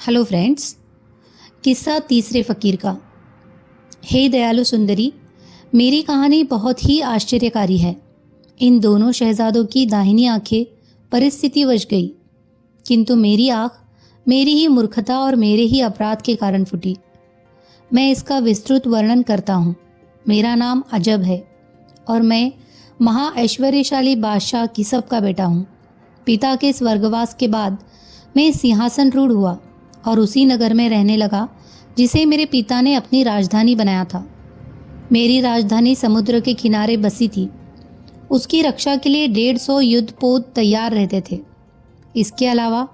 Hello friends. किस्सा तीसरे फ़कीर का। हे दयालु सुंदरी, मेरी कहानी बहुत ही आश्चर्यकारी है। इन दोनों शहजादों की दाहिनी आंखें परिस्थितिवश गई, किंतु मेरी आंख मेरी ही मूर्खता और मेरे ही अपराध के कारण फूटी। मैं इसका विस्तृत वर्णन करता हूँ। मेरा नाम अजब है और मैं महा ऐश्वर्यशाली बादशाह किसब का बेटा हूँ। पिता के स्वर्गवास के बाद मैं सिंहासन रूढ़ हुआ और उसी नगर में रहने लगा जिसे मेरे पिता ने अपनी राजधानी बनाया था। मेरी राजधानी समुद्र के किनारे बसी थी। उसकी रक्षा के लिए 150 युद्धपोत तैयार रहते थे। इसके अलावा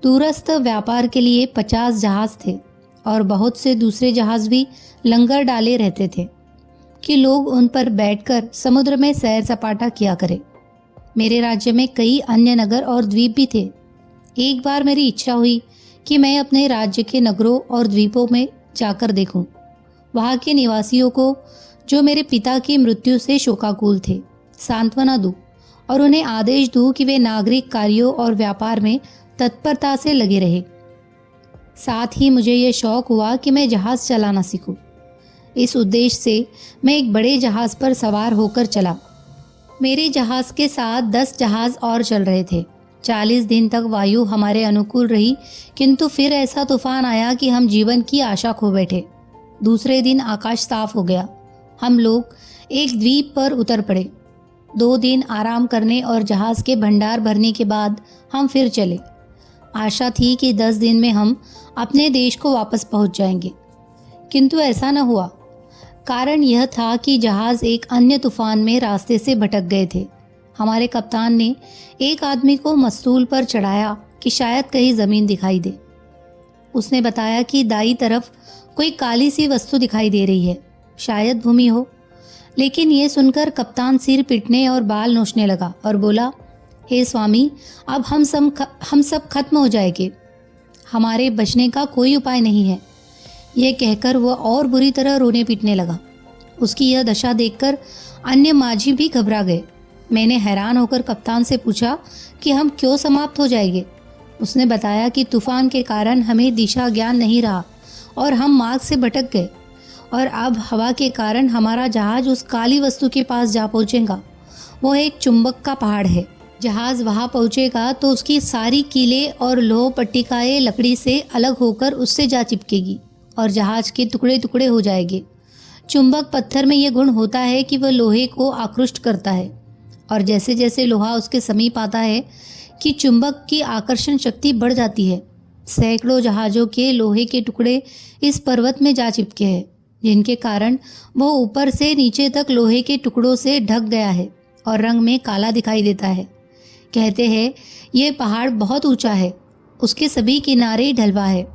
दूरस्थ व्यापार के लिए 50 जहाज थे और बहुत से दूसरे जहाज भी लंगर डाले रहते थे कि लोग उन पर बैठकर समुद्र में सैर सपाटा किया करें। मेरे राज्य में कई अन्य नगर और द्वीप भी थे। एक बार मेरी इच्छा हुई कि मैं अपने राज्य के नगरों और द्वीपों में जाकर देखूं, वहां के निवासियों को जो मेरे पिता की मृत्यु से शोकाकुल थे सांत्वना दूं और उन्हें आदेश दूं कि वे नागरिक कार्यों और व्यापार में तत्परता से लगे रहे। साथ ही मुझे ये शौक हुआ कि मैं जहाज चलाना सीखूं। इस उद्देश्य से मैं एक बड़े जहाज पर सवार होकर चला। मेरे जहाज के साथ 10 जहाज और चल रहे थे। 40 दिन तक वायु हमारे अनुकूल रही, किंतु फिर ऐसा तूफान आया कि हम जीवन की आशा खो बैठे। दूसरे दिन आकाश साफ हो गया। हम लोग एक द्वीप पर उतर पड़े। 2 दिन आराम करने और जहाज के भंडार भरने के बाद हम फिर चले। आशा थी कि 10 दिन में हम अपने देश को वापस पहुंच जाएंगे, किंतु ऐसा न हुआ। कारण यह था कि जहाज एक अन्य तूफान में रास्ते से भटक गए थे। हमारे कप्तान ने एक आदमी को मस्तूल पर चढ़ाया कि शायद कहीं जमीन दिखाई दे। उसने बताया कि दाईं तरफ कोई काली सी वस्तु दिखाई दे रही है, शायद भूमि हो। लेकिन ये सुनकर कप्तान सिर पीटने और बाल नोचने लगा और बोला, हे स्वामी, अब हम सब खत्म हो जाएंगे। हमारे बचने का कोई उपाय नहीं है। यह कहकर वह और बुरी तरह रोने पीटने लगा। उसकी यह दशा देखकर अन्य माझी भी घबरा गए। मैंने हैरान होकर कप्तान से पूछा कि हम क्यों समाप्त हो जाएंगे। उसने बताया कि तूफान के कारण हमें दिशा ज्ञान नहीं रहा और हम मार्ग से भटक गए और अब हवा के कारण हमारा जहाज उस काली वस्तु के पास जा पहुंचेगा। वो एक चुंबक का पहाड़ है। जहाज वहां पहुंचेगा तो उसकी सारी कीलें और लोह पट्टिकाएं लकड़ी से अलग होकर उससे जा चिपकेगी और जहाज के टुकड़े टुकड़े हो जाएंगे। चुंबक पत्थर में यह गुण होता है कि वह लोहे को आकृष्ट करता है और जैसे जैसे लोहा उसके समीप आता है कि चुंबक की आकर्षण शक्ति बढ़ जाती है। सैकड़ों जहाज़ों के लोहे के टुकड़े इस पर्वत में जा चिपके हैं, जिनके कारण वह ऊपर से नीचे तक लोहे के टुकड़ों से ढक गया है और रंग में काला दिखाई देता है। कहते हैं यह पहाड़ बहुत ऊंचा है। उसके सभी किनारे ढलवा है।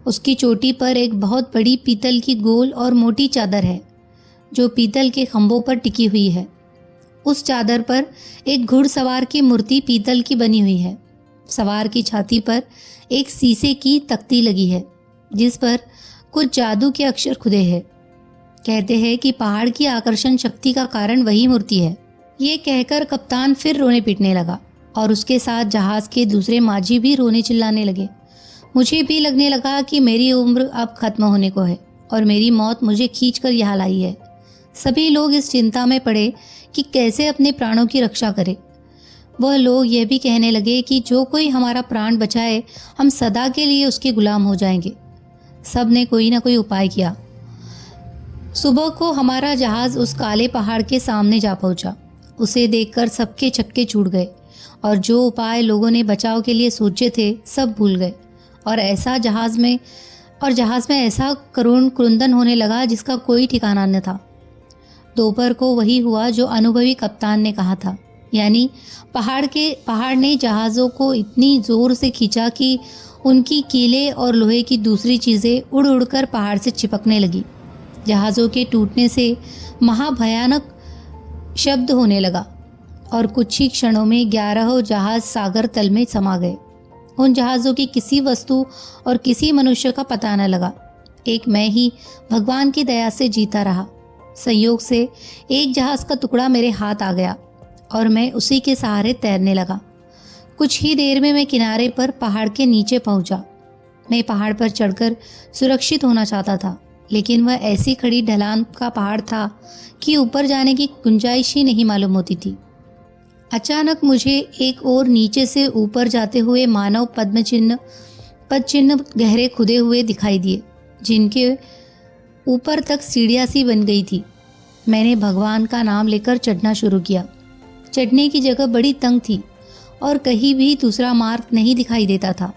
उसकी चोटी पर एक बहुत बड़ी पीतल की गोल और मोटी चादर है जो पीतल के खंभों पर टिकी हुई है। उस चादर पर एक घुड़सवार की मूर्ति पीतल की बनी हुई है। सवार की छाती पर एक शीशे की तख्ती लगी है जिस पर कुछ जादू के अक्षर खुदे हैं। कहते हैं कि पहाड़ की आकर्षण शक्ति का कारण वही मूर्ति है। ये कहकर कप्तान फिर रोने पीटने लगा और उसके साथ जहाज के दूसरे माझी भी रोने चिल्लाने लगे। मुझे भी लगने लगा कि मेरी उम्र अब खत्म होने को है और मेरी मौत मुझे खींचकर यहाँ लाई है। सभी लोग इस चिंता में पड़े कि कैसे अपने प्राणों की रक्षा करें। वह लोग यह भी कहने लगे कि जो कोई हमारा प्राण बचाए हम सदा के लिए उसके गुलाम हो जाएंगे। सब ने कोई ना कोई उपाय किया। सुबह को हमारा जहाज उस काले पहाड़ के सामने जा पहुंचा। उसे देखकर सबके चक्के छूट गए और जो उपाय लोगों ने बचाव के लिए सोचे थे सब भूल गए और जहाज में ऐसा करुण क्रुंदन होने लगा जिसका कोई ठिकाना न था। दोपहर को वही हुआ जो अनुभवी कप्तान ने कहा था, यानी पहाड़ ने जहाज़ों को इतनी जोर से खींचा कि उनकी कीलें और लोहे की दूसरी चीज़ें उड़ उड़कर पहाड़ से चिपकने लगी। जहाज़ों के टूटने से महाभयानक शब्द होने लगा और कुछ ही क्षणों में 11 जहाज़ सागर तल में समा गए। उन जहाज़ों की किसी वस्तु और किसी मनुष्य का पता न लगा। एक मैं ही भगवान की दया से जीता रहा। संयोग से एक जहाज़ का टुकड़ा मेरे हाथ आ गया और मैं उसी के सहारे तैरने लगा। कुछ ही देर में मैं किनारे पर पहाड़ के नीचे पहुंचा। मैं पहाड़ पर चढ़कर सुरक्षित होना चाहता था, लेकिन वह ऐसी खड़ी ढलान का पहाड़ था कि ऊपर जाने की गुंजाइश ही नहीं मालूम होती थी। अचानक मुझे एक और नीचे से ऊपर जाते हुए मानव पदचिन्ह गहरे खुदे हुए दिखाई दिए, जिनके ऊपर तक सीढ़ियाँ सी बन गई थी। मैंने भगवान का नाम लेकर चढ़ना शुरू किया। चढ़ने की जगह बड़ी तंग थी और कहीं भी दूसरा मार्ग नहीं दिखाई देता था।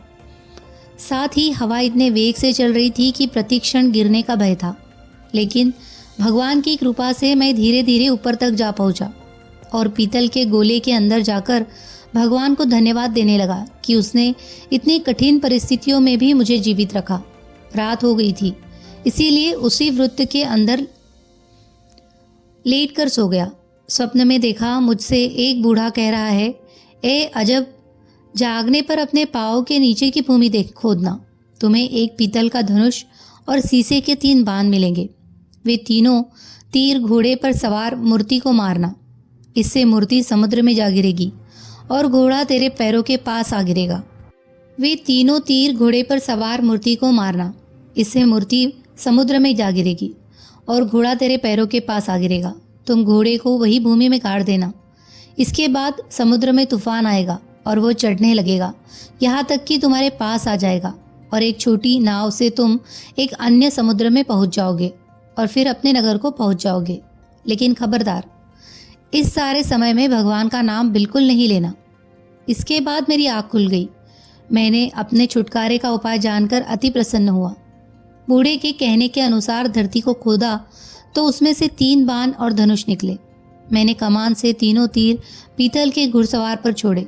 साथ ही हवा इतने वेग से चल रही थी कि प्रतिक्षण गिरने का भय था, लेकिन भगवान की कृपा से मैं धीरे धीरे ऊपर तक जा पहुंचा और पीतल के गोले के अंदर जाकर भगवान को धन्यवाद देने लगा कि उसने इतनी कठिन परिस्थितियों में भी मुझे जीवित रखा। रात हो गई थी, इसीलिए उसी वृत्त के अंदर लेट कर सो गया। स्वप्न में देखा मुझसे एक बूढ़ा कह रहा है, ए अजब, जागने पर अपने पाँव के नीचे की भूमि देख खोदना, तुम्हें एक पीतल का धनुष और शीशे के 3 बाण मिलेंगे। वे तीनों तीर घोड़े पर सवार मूर्ति को मारना, इससे मूर्ति समुद्र में जा गिरेगी और घोड़ा तेरे पैरों के पास आ गिरेगा। वे तीनों तीर घोड़े पर सवार मूर्ति को मारना, इससे मूर्ति समुद्र में जा गिरेगी और घोड़ा तेरे पैरों के पास आ गिरेगा। तुम घोड़े को वही भूमि में गाड़ देना। इसके बाद समुद्र में तूफान आएगा और वो चढ़ने लगेगा, यहाँ तक कि तुम्हारे पास आ जाएगा और एक छोटी नाव से तुम एक अन्य समुद्र में पहुँच जाओगे और फिर अपने नगर को पहुँच जाओगे। लेकिन खबरदार, इस सारे समय में भगवान का नाम बिल्कुल नहीं लेना। इसके बाद मेरी आँख खुल गई। मैंने अपने छुटकारे का उपाय जानकर अति प्रसन्न हुआ। बूढ़े के कहने के अनुसार धरती को खोदा तो उसमें से 3 बाण और धनुष निकले। मैंने कमान से तीनों तीर पीतल के घुड़सवार पर छोड़े।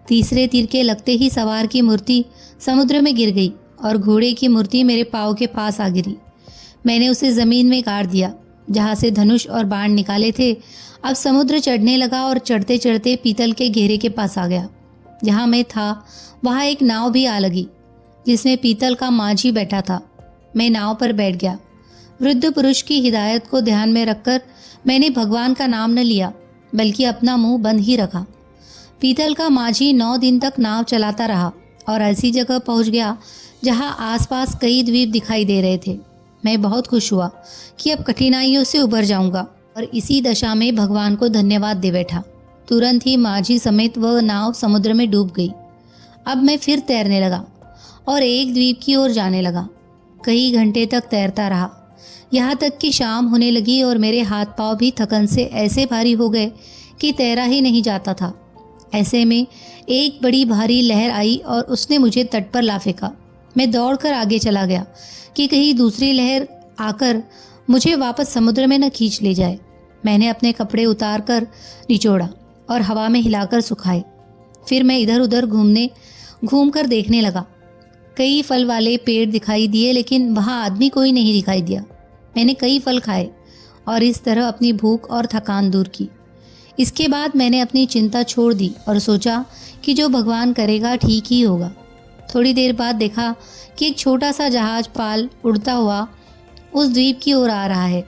तीसरे तीर के लगते ही सवार की मूर्ति समुद्र में गिर गई और घोड़े की मूर्ति मेरे पाँव के पास आ गिरी। मैंने उसे ज़मीन में गाड़ दिया जहाँ से धनुष और बाण निकाले थे। अब समुद्र चढ़ने लगा और चढ़ते चढ़ते पीतल के घेरे के पास आ गया। जहाँ मैं था वहाँ एक नाव भी आ लगी, जिसमें पीतल का माझी बैठा था। मैं नाव पर बैठ गया। वृद्ध पुरुष की हिदायत को ध्यान में रखकर मैंने भगवान का नाम न लिया, बल्कि अपना मुंह बंद ही रखा। पीतल का माझी 9 दिन तक नाव चलाता रहा और ऐसी जगह पहुंच गया जहां आसपास कई द्वीप दिखाई दे रहे थे। मैं बहुत खुश हुआ कि अब कठिनाइयों से उबर जाऊंगा और इसी दशा में भगवान को धन्यवाद दे बैठा। तुरंत ही माझी समेत वह नाव समुद्र में डूब गई। अब मैं फिर तैरने लगा और एक द्वीप की ओर जाने लगा। कई घंटे तक तैरता रहा, यहाँ तक कि शाम होने लगी और मेरे हाथ पांव भी थकन से ऐसे भारी हो गए कि तैरा ही नहीं जाता था। ऐसे में एक बड़ी भारी लहर आई और उसने मुझे तट पर ला फेंका। मैं दौड़कर आगे चला गया कि कहीं दूसरी लहर आकर मुझे वापस समुद्र में न खींच ले जाए। मैंने अपने कपड़े उतार कर निचोड़ा और हवा में हिलाकर सुखाए। फिर मैं इधर उधर घूम कर देखने लगा। कई फल वाले पेड़ दिखाई दिए, लेकिन वहाँ आदमी कोई नहीं दिखाई दिया। मैंने कई फल खाए और इस तरह अपनी भूख और थकान दूर की। इसके बाद मैंने अपनी चिंता छोड़ दी और सोचा कि जो भगवान करेगा ठीक ही होगा। थोड़ी देर बाद देखा कि एक छोटा सा जहाज पाल उड़ता हुआ उस द्वीप की ओर आ रहा है।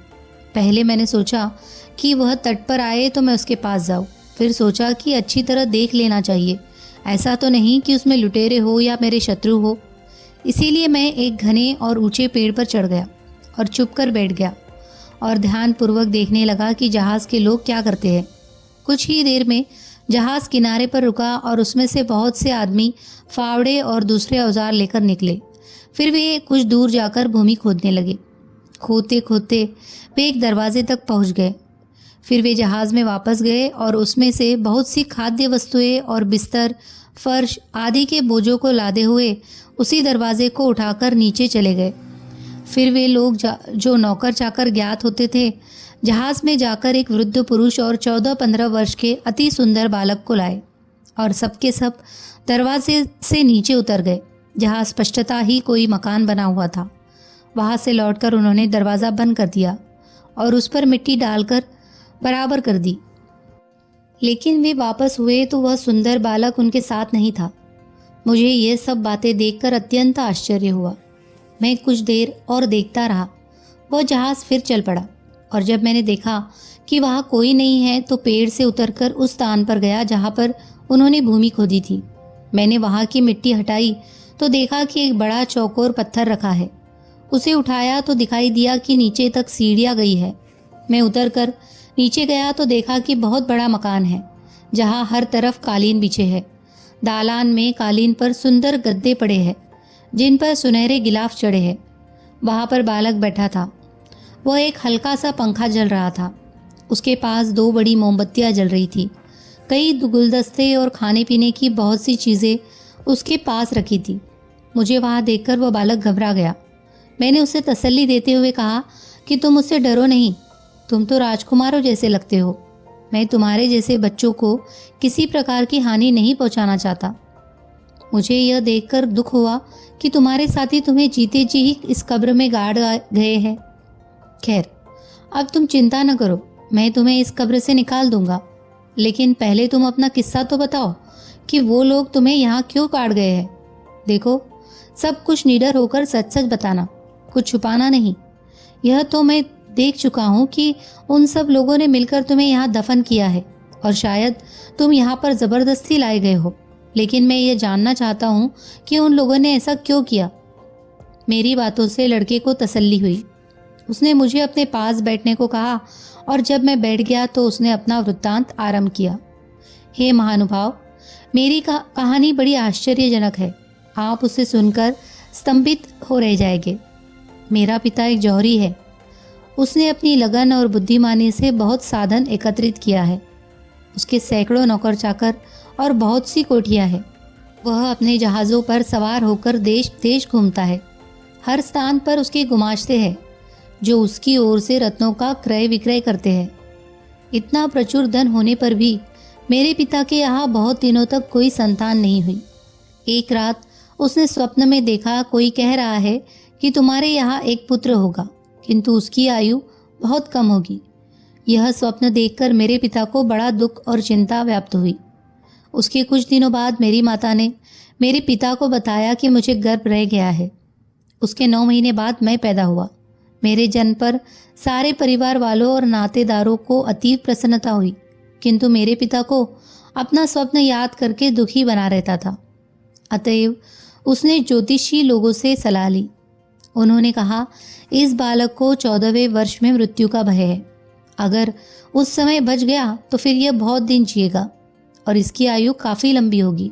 पहले मैंने सोचा कि वह तट पर आए तो मैं उसके पास जाऊं। फिर सोचा कि अच्छी तरह देख लेना चाहिए, ऐसा तो नहीं कि उसमें लुटेरे हो या मेरे शत्रु हो। इसीलिए मैं एक घने और ऊंचे पेड़ पर चढ़ गया और चुप कर बैठ गया और ध्यानपूर्वक देखने लगा कि जहाज़ के लोग क्या करते हैं। कुछ ही देर में जहाज़ किनारे पर रुका और उसमें से बहुत से आदमी फावड़े और दूसरे औजार लेकर निकले। फिर वे कुछ दूर जाकर भूमि खोदने लगे। खोदते खोदते वे एक दरवाजे तक पहुंच गए। फिर वे जहाज़ में वापस गए और उसमें से बहुत सी खाद्य वस्तुएं और बिस्तर, फर्श आदि के बोझों को लादे हुए उसी दरवाजे को उठाकर नीचे चले गए। फिर वे लोग जो नौकर चाकर ज्ञात होते थे, जहाज़ में जाकर एक वृद्ध पुरुष और 14-15 वर्ष के अति सुंदर बालक को लाए और सबके सब दरवाजे से नीचे उतर गए, जहाँ स्पष्टता ही कोई मकान बना हुआ था। वहाँ से लौटकर उन्होंने दरवाज़ा बंद कर दिया और उस पर मिट्टी डालकर बराबर कर दी। लेकिन वे वापस हुए तो वह सुंदर बालक उनके साथ नहीं था। मुझे ये सब बातें देखकर अत्यंत आश्चर्य हुआ। मैं कुछ देर और देखता रहा। वह जहाज़ फिर चल पड़ा और जब मैंने देखा कि वहाँ कोई नहीं है तो पेड़ से उतरकर उस स्थान पर गया जहाँ पर उन्होंने भूमि खोदी थी। मैंने वहाँ की मिट्टी हटाई तो देखा कि एक बड़ा चौकोर पत्थर रखा है। उसे उठाया तो दिखाई दिया कि नीचे तक सीढ़ियाँ गई है। मैं उतरकर नीचे गया तो देखा कि बहुत बड़ा मकान है, जहाँ हर तरफ कालीन बिछे है। दालान में कालीन पर सुंदर गद्दे पड़े हैं, जिन पर सुनहरे गिलाफ चढ़े हैं। वहाँ पर बालक बैठा था। वह एक हल्का सा पंखा जल रहा था। उसके पास 2 बड़ी मोमबत्तियाँ जल रही थी। कई गुलदस्ते और खाने पीने की बहुत सी चीज़ें उसके पास रखी थी। मुझे वहाँ देखकर वह बालक घबरा गया। मैंने उसे तसल्ली देते हुए कहा कि तुम उससे डरो नहीं, तुम तो राजकुमारों जैसे लगते हो। मैं तुम्हारे जैसे बच्चों को किसी प्रकार की हानि नहीं पहुंचाना चाहता। मुझे यह देखकर दुख हुआ कि तुम्हारे साथी तुम्हें जीते जी ही इस कब्र में गाड़ गए हैं। खैर, अब तुम चिंता न करो, मैं तुम्हें इस कब्र से निकाल दूंगा। लेकिन पहले तुम अपना किस्सा तो बताओ कि वो लोग तुम्हें यहाँ क्यों काट गए हैं। देखो, सब कुछ निडर होकर सच सच बताना, कुछ छुपाना नहीं। यह तो मैं देख चुका हूँ कि उन सब लोगों ने मिलकर तुम्हें यहाँ दफन किया है और शायद तुम यहाँ पर ज़बरदस्ती लाए गए हो। लेकिन मैं ये जानना चाहता हूँ कि उन लोगों ने ऐसा क्यों किया। मेरी बातों से लड़के को तसल्ली हुई। उसने मुझे अपने पास बैठने को कहा और जब मैं बैठ गया तो उसने अपना वृत्तांत आरंभ किया। हे महानुभाव, मेरी कहानी बड़ी आश्चर्यजनक है। आप उसे सुनकर स्तंभित हो रह जाएंगे। मेरा पिता एक जौहरी है। उसने अपनी लगन और बुद्धिमानी से बहुत साधन एकत्रित किया है। उसके सैकड़ों नौकर चाकर और बहुत सी कोठियाँ हैं। वह अपने जहाज़ों पर सवार होकर देश देश घूमता है। हर स्थान पर उसके गुमाश्ते हैं, जो उसकी ओर से रत्नों का क्रय विक्रय करते हैं। इतना प्रचुर धन होने पर भी मेरे पिता के यहाँ बहुत दिनों तक कोई संतान नहीं हुई। एक रात उसने स्वप्न में देखा, कोई कह रहा है कि तुम्हारे यहाँ एक पुत्र होगा, किंतु उसकी आयु बहुत कम होगी। यह स्वप्न देखकर मेरे पिता को बड़ा दुख और चिंता व्याप्त हुई। उसके कुछ दिनों बाद मेरी माता ने मेरे पिता को बताया कि मुझे गर्भ रह गया है। उसके 9 महीने बाद मैं पैदा हुआ। मेरे जन्म पर सारे परिवार वालों और नातेदारों को अतीव प्रसन्नता हुई, किंतु मेरे पिता को अपना स्वप्न याद करके दुखी बना रहता था। अतएव उसने ज्योतिषी लोगों से सलाह ली। उन्होंने कहा, इस बालक को 14वें वर्ष में मृत्यु का भय है। अगर उस समय बच गया तो फिर यह बहुत दिन जिएगा और इसकी आयु काफ़ी लंबी होगी।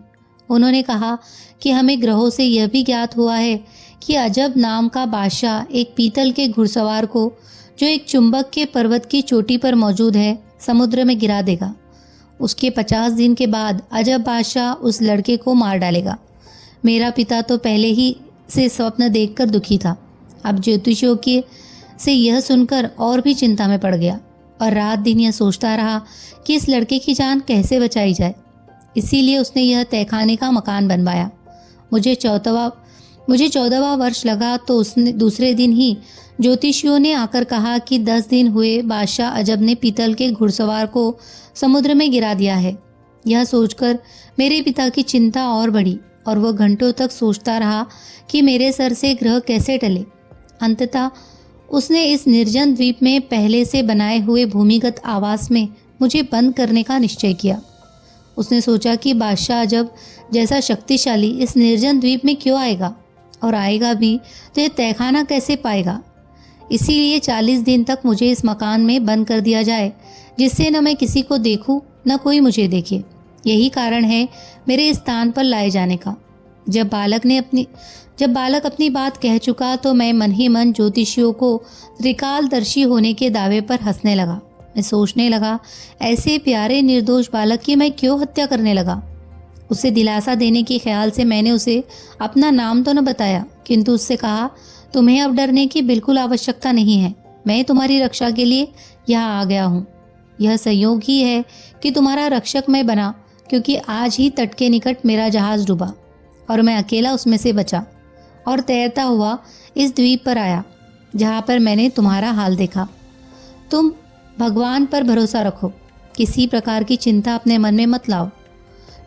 उन्होंने कहा कि हमें ग्रहों से यह भी ज्ञात हुआ है कि अजब नाम का बादशाह एक पीतल के घुड़सवार को, जो एक चुंबक के पर्वत की चोटी पर मौजूद है, समुद्र में गिरा देगा। उसके 50 दिन के बाद अजब बादशाह उस लड़के को मार डालेगा। मेरा पिता तो पहले ही से स्वप्न देखकर दुखी था। अब ज्योतिषियों के से यह सुनकर और भी चिंता में पड़ गया और रात दिन यह सोचता रहा कि इस लड़के की जान कैसे बचाई जाए। इसीलिए उसने यह तहखाने का मकान बनवाया। मुझे 14वां वर्ष लगा तो उसने दूसरे दिन ही ज्योतिषियों ने आकर कहा कि 10 दिन हुए बादशाह अजब ने पीतल के घुड़सवार को समुद्र में गिरा दिया है। यह सोचकर मेरे पिता की चिंता और बढ़ी और वह घंटों तक सोचता रहा कि मेरे सर से ग्रह कैसे टले। अंततः उसने इस निर्जन द्वीप में पहले से बनाए हुए भूमिगत आवास में मुझे बंद करने का निश्चय किया। उसने सोचा कि बादशाह अजब जैसा शक्तिशाली इस निर्जन द्वीप में क्यों आएगा, और आएगा भी तो यह तहखाना कैसे पाएगा। इसीलिए 40 दिन तक मुझे इस मकान में बंद कर दिया जाए, जिससे न मैं किसी को देखूं न कोई मुझे देखे। यही कारण है मेरे इस स्थान पर लाए जाने का। जब बालक अपनी बात कह चुका तो मैं मन ही मन ज्योतिषियों को त्रिकालदर्शी होने के दावे पर हंसने लगा। मैं सोचने लगा, ऐसे प्यारे निर्दोष बालक की मैं क्यों हत्या करने लगा। उसे दिलासा देने के ख्याल से मैंने उसे अपना नाम तो न बताया, किंतु उससे कहा, तुम्हें अब डरने की बिल्कुल आवश्यकता नहीं है। मैं तुम्हारी रक्षा के लिए यहाँ आ गया हूँ। यह संयोग ही है कि तुम्हारा रक्षक मैं बना, क्योंकि आज ही तट के निकट मेरा जहाज़ डूबा और मैं अकेला उसमें से बचा और तैरता हुआ इस द्वीप पर आया, जहाँ पर मैंने तुम्हारा हाल देखा। तुम भगवान पर भरोसा रखो, किसी प्रकार की चिंता अपने मन में मत लाओ।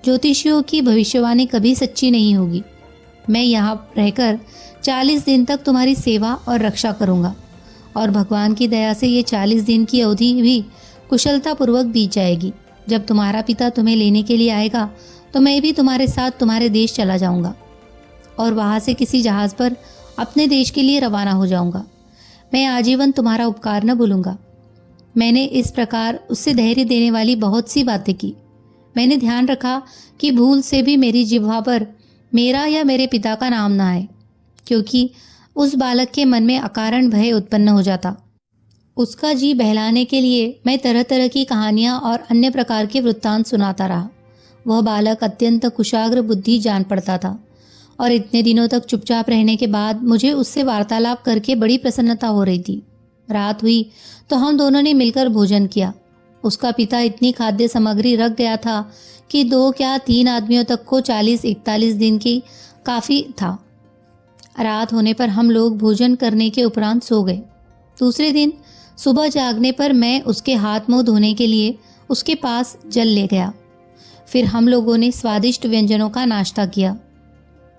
ज्योतिषियों की भविष्यवाणी कभी सच्ची नहीं होगी। मैं यहाँ रहकर 40 दिन तक तुम्हारी सेवा और रक्षा करूँगा और भगवान की दया से ये 40 दिन की अवधि भी कुशलतापूर्वक बीत जाएगी। जब तुम्हारा पिता तुम्हें लेने के लिए आएगा तो मैं भी तुम्हारे साथ तुम्हारे देश चला जाऊँगा। और वहाँ से किसी जहाज़ पर अपने देश के लिए रवाना हो जाऊँगा। मैं आजीवन तुम्हारा उपकार न भूलूँगा। मैंने इस प्रकार उससे धैर्य देने वाली बहुत सी बातें की। मैंने ध्यान रखा कि भूल से भी मेरी जिह्वा पर मेरा या मेरे पिता का नाम ना आए, क्योंकि उस बालक के मन में अकारण भय उत्पन्न हो जाता। उसका जी बहलाने के लिए मैं तरह तरह की कहानियाँ और अन्य प्रकार के वृत्तांत सुनाता रहा। वह बालक अत्यंत कुशाग्र बुद्धि जान पड़ता था और इतने दिनों तक चुपचाप रहने के बाद मुझे उससे वार्तालाप करके बड़ी प्रसन्नता हो रही थी। रात हुई तो हम दोनों ने मिलकर भोजन किया। उसका पिता इतनी खाद्य सामग्री रख गया था कि 2 क्या 3 आदमियों तक को 40-41 दिन की काफ़ी था। रात होने पर हम लोग भोजन करने के उपरांत सो गए। दूसरे दिन सुबह जागने पर मैं उसके हाथ मुंह धोने के लिए उसके पास जल ले गया। फिर हम लोगों ने स्वादिष्ट व्यंजनों का नाश्ता किया।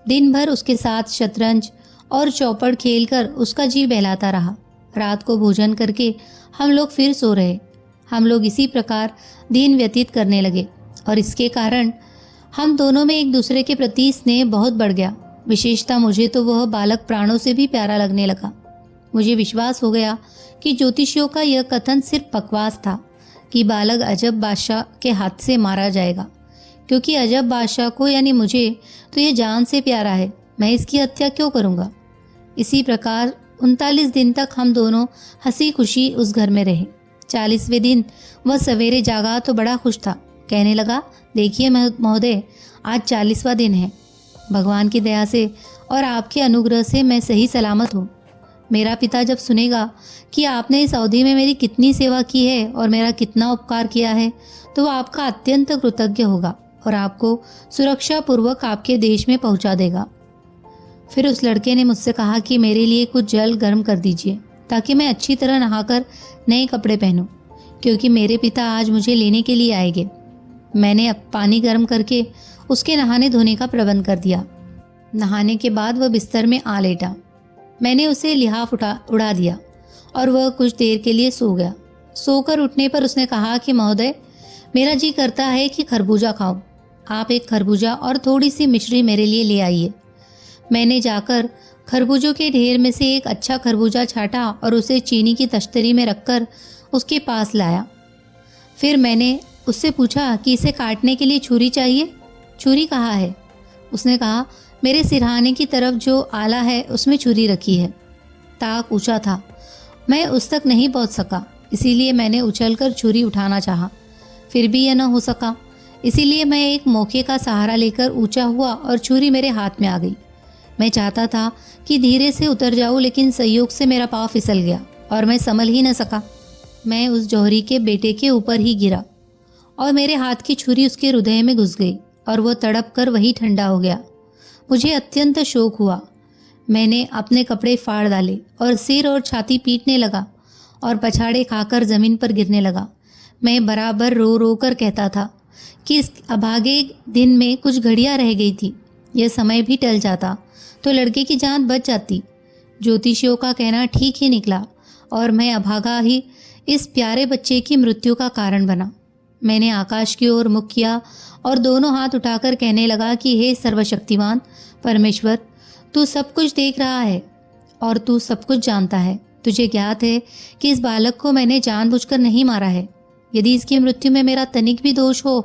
दिन भर उसके साथ शतरंज और चौपड़ खेलकर उसका जी बहलाता रहा। रात को भोजन करके हम लोग फिर सो रहे। हम लोग इसी प्रकार दिन व्यतीत करने लगे और इसके कारण हम दोनों में एक दूसरे के प्रति स्नेह बहुत बढ़ गया। विशेषता मुझे तो वह बालक प्राणों से भी प्यारा लगने लगा। मुझे विश्वास हो गया कि ज्योतिषियों का यह कथन सिर्फ बकवास था कि बालक अजब बादशाह के हाथ से मारा जाएगा, क्योंकि अजब बादशाह को यानी मुझे तो यह जान से प्यारा है। मैं इसकी हत्या क्यों करूँगा। इसी प्रकार 39 दिन तक हम दोनों हंसी खुशी उस घर में रहे। 40वें दिन वह सवेरे जागा तो बड़ा खुश था। कहने लगा, देखिए महोदय, आज 40वां दिन है। भगवान की दया से और आपके अनुग्रह से मैं सही सलामत हूँ। मेरा पिता जब सुनेगा कि आपने इस अवधि में मेरी कितनी सेवा की है और मेरा कितना उपकार किया है, तो वह आपका अत्यंत कृतज्ञ होगा और आपको सुरक्षा पूर्वक आपके देश में पहुंचा देगा। फिर उस लड़के ने मुझसे कहा कि मेरे लिए कुछ जल गर्म कर दीजिए ताकि मैं अच्छी तरह नहाकर नए कपड़े पहनूं, क्योंकि मेरे पिता आज मुझे लेने के लिए आएंगे। मैंने अब पानी गर्म करके उसके नहाने धोने का प्रबंध कर दिया। नहाने के बाद वह बिस्तर में आ लेटा। मैंने उसे लिहाफ उड़ा दिया और वह कुछ देर के लिए सो गया। सोकर उठने पर उसने कहा कि महोदय, मेरा जी करता है कि खरबूजा खाऊं। आप एक खरबूजा और थोड़ी सी मिश्री मेरे लिए ले आइए। मैंने जाकर खरबूजों के ढेर में से एक अच्छा खरबूजा छाटा और उसे चीनी की तश्तरी में रखकर उसके पास लाया। फिर मैंने उससे पूछा कि इसे काटने के लिए छुरी चाहिए। छुरी कहाँ है? उसने कहा, मेरे सिरहाने की तरफ जो आला है उसमें छुरी रखी है। ताक ऊंचा था, मैं उस तक नहीं पहुंच सका, इसीलिए मैंने उछलकर छुरी उठाना चाहा। फिर भी यह न हो सका, इसीलिए मैं एक मौके का सहारा लेकर ऊंचा हुआ और छुरी मेरे हाथ में आ गई। मैं चाहता था कि धीरे से उतर जाऊं, लेकिन संयोग से मेरा पाँव फिसल गया और मैं संभल ही न सका। मैं उस जौहरी के बेटे के ऊपर ही गिरा और मेरे हाथ की छुरी उसके हृदय में घुस गई और वह तड़प कर वही ठंडा हो गया। मुझे अत्यंत शोक हुआ। मैंने अपने कपड़े फाड़ डाले और सिर और छाती पीटने लगा और पछाड़े खाकर ज़मीन पर गिरने लगा। मैं बराबर रो रो कर कहता था कि इस अभागे दिन में कुछ घड़ियां रह गई थी। यह समय भी टल जाता तो लड़के की जान बच जाती। ज्योतिषियों का कहना ठीक ही निकला और मैं अभागा ही इस प्यारे बच्चे की मृत्यु का कारण बना। मैंने आकाश की ओर मुख किया और दोनों हाथ उठाकर कहने लगा कि हे सर्वशक्तिमान परमेश्वर, तू सब कुछ देख रहा है और तू सब कुछ जानता है। तुझे ज्ञात है कि इस बालक को मैंने जानबूझकर नहीं मारा है। यदि इसकी मृत्यु में मेरा तनिक भी दोष हो